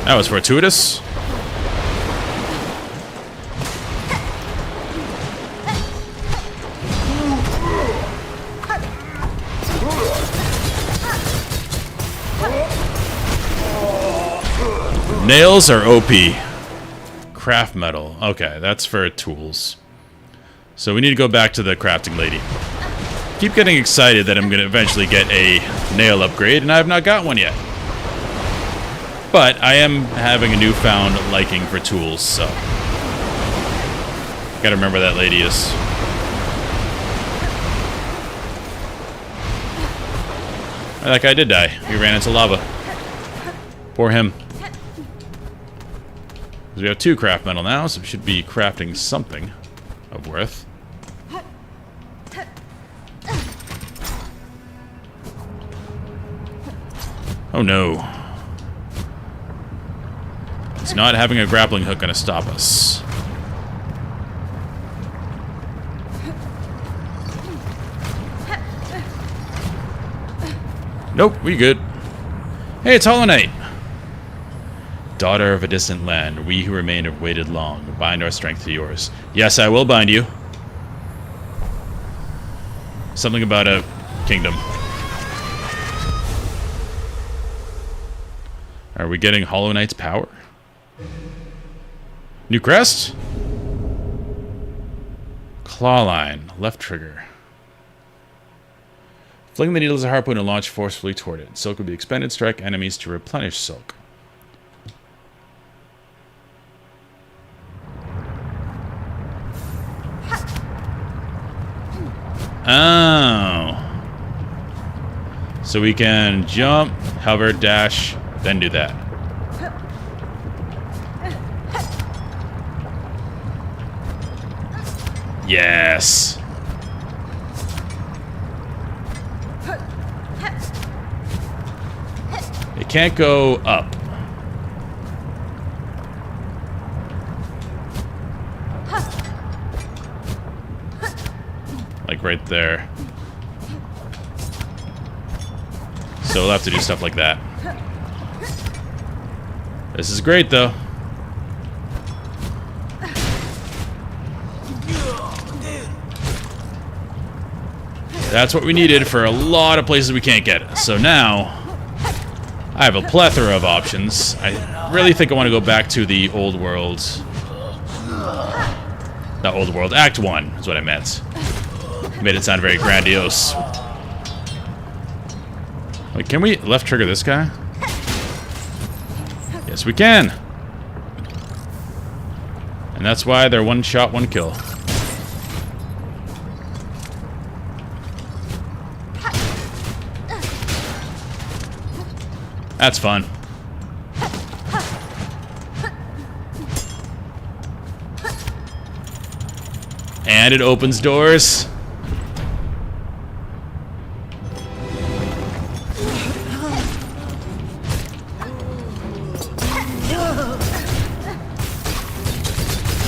That was fortuitous. Nails are OP. Craft metal. Okay, that's for tools. So we need to go back to the crafting lady. Keep getting excited that I'm going to eventually get a nail upgrade, and I have not got one yet. But I am having a newfound liking for tools, so... Gotta remember that lady is. That guy did die. He ran into lava. Poor him. We have 2 craft metal now, so we should be crafting something of worth. Oh no. Is not having a grappling hook gonna stop us? Nope, we good. Hey, it's Hollow Knight. Daughter of a distant land, we who remain have waited long. Bind our strength to yours. Yes, I will bind you. Something about a kingdom. Are we getting Hollow Knight's power? New crest? Claw line. Left trigger. Fling the needle as a harpoon and launch forcefully toward it. Silk will be expended. Strike enemies to replenish silk. Oh. So we can jump, hover, dash, then do that. Yes. It can't go up. Like right there. So we'll have to do stuff like that. This is great though. That's what we needed for a lot of places we can't get it. So now, I have a plethora of options. I really think I want to go back to the old world. Not old world, Act 1 is what I meant. Made it sound very grandiose. Wait, can we left trigger this guy? Yes, we can. And that's why they're one shot, one kill. That's fun. And it opens doors.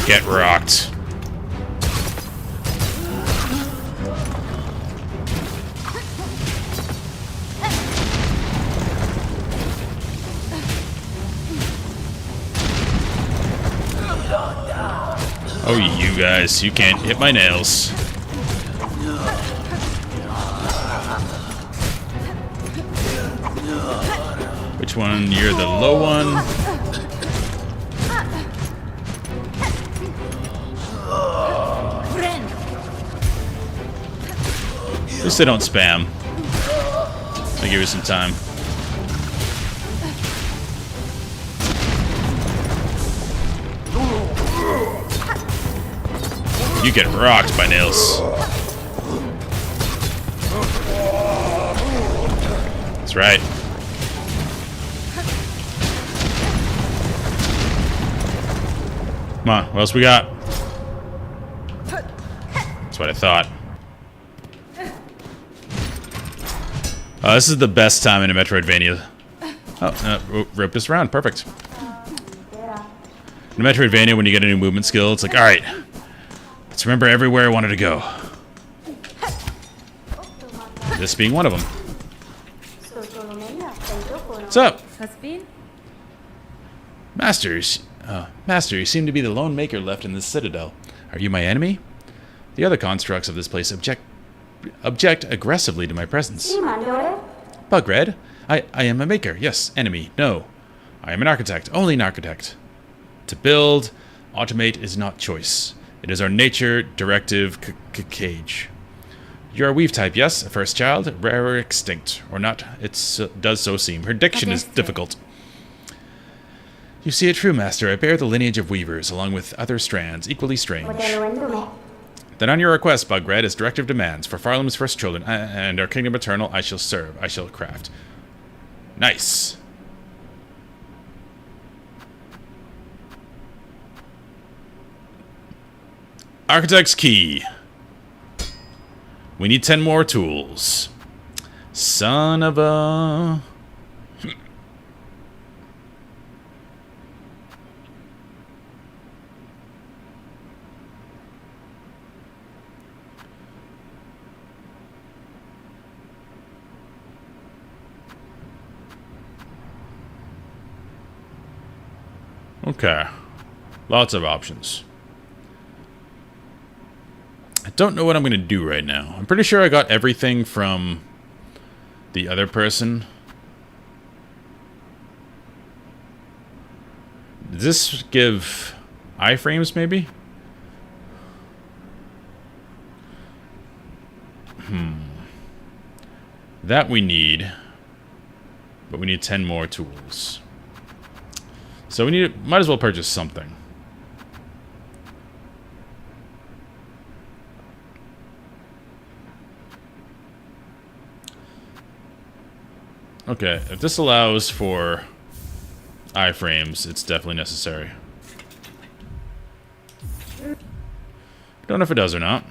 Get rocked. Oh, you guys, you can't hit my nails. Which one? You're the low one. At least they don't spam. I'll give you some time. You get rocked by nails. That's right. Come on, what else we got? That's what I thought. This is the best time in a Metroidvania. Oh, rope us around. Perfect. In a Metroidvania, when you get a new movement skill, it's like, alright, let's remember everywhere I wanted to go. This being one of them. What's up? Master, you seem to be the lone maker left in this Citadel. Are you my enemy? The other constructs of this place object aggressively to my presence. Bugred, I am a maker. Yes, enemy. No. I am an architect. Only an architect. To build, automate is not choice. It is our nature, directive, cage. You are weave type, yes? A first child? Rare or extinct? Or not? It does so seem. Her diction is difficult. You see it true, Master. I bear the lineage of weavers, along with other strands, equally strange. Then on your request, Bugred, as directive demands, for Farlam's first children, and our kingdom eternal, I shall serve, I shall craft. Nice. Architect's key. We need 10 more tools. Son of a... Okay. Lots of options. I don't know what I'm going to do right now. I'm pretty sure I got everything from the other person. Does this give iframes, maybe? That we need. But we need 10 more tools. So we need, might as well purchase something. Okay, if this allows for iframes, it's definitely necessary. Don't know if it does or not.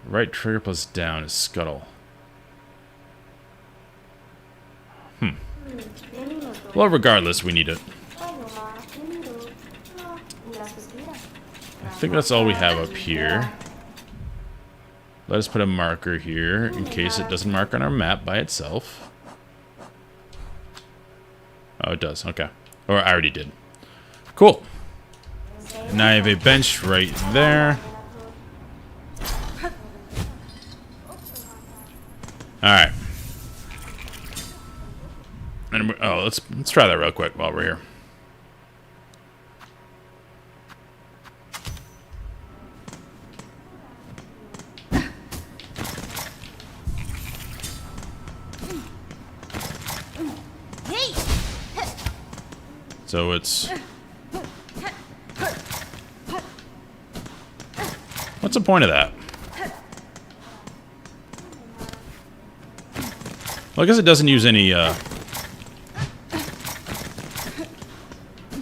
Right trigger plus down is scuttle. Well, regardless, we need it. I think that's all we have up here. Let us put a marker here in case it doesn't mark on our map by itself. Oh, it does. Okay. Or I already did. Cool. And now I have a bench right there. Alright. And oh, let's try that real quick while we're here. So it's... What's the point of that? Well, I guess it doesn't use any, So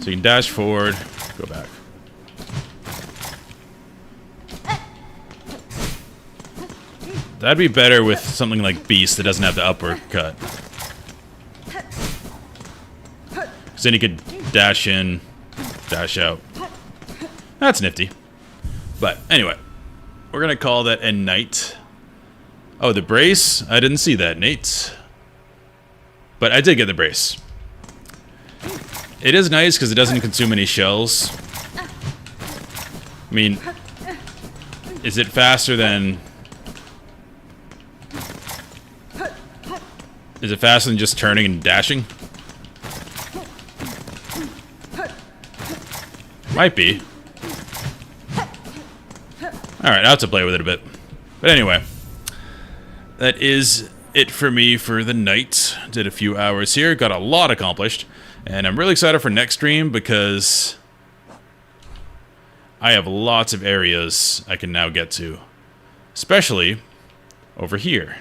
you can dash forward, go back. That'd be better with something like Beast that doesn't have the upward cut. Because then you could dash in, dash out. That's nifty. But anyway, we're going to call that a night. Oh, the brace? I didn't see that, Nate. But I did get the brace. It is nice because it doesn't consume any shells. I mean, is it faster than... Is it faster than just turning and dashing? Might be. Alright, I'll have to play with it a bit. But anyway, that is it for me for the night. Did a few hours here, got a lot accomplished. And I'm really excited for next stream because I have lots of areas I can now get to. Especially over here.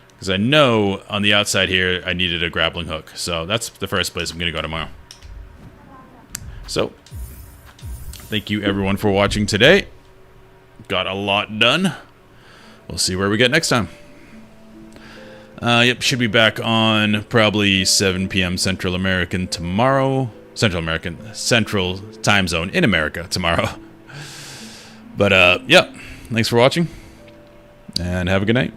Because I know on the outside here I needed a grappling hook. So that's the first place I'm going to go tomorrow. So, thank you everyone for watching today. Got a lot done. We'll see where we get next time. Yep, should be back on probably 7 p.m. Central American tomorrow. Central time zone in America tomorrow. But, yeah, thanks for watching. And have a good night.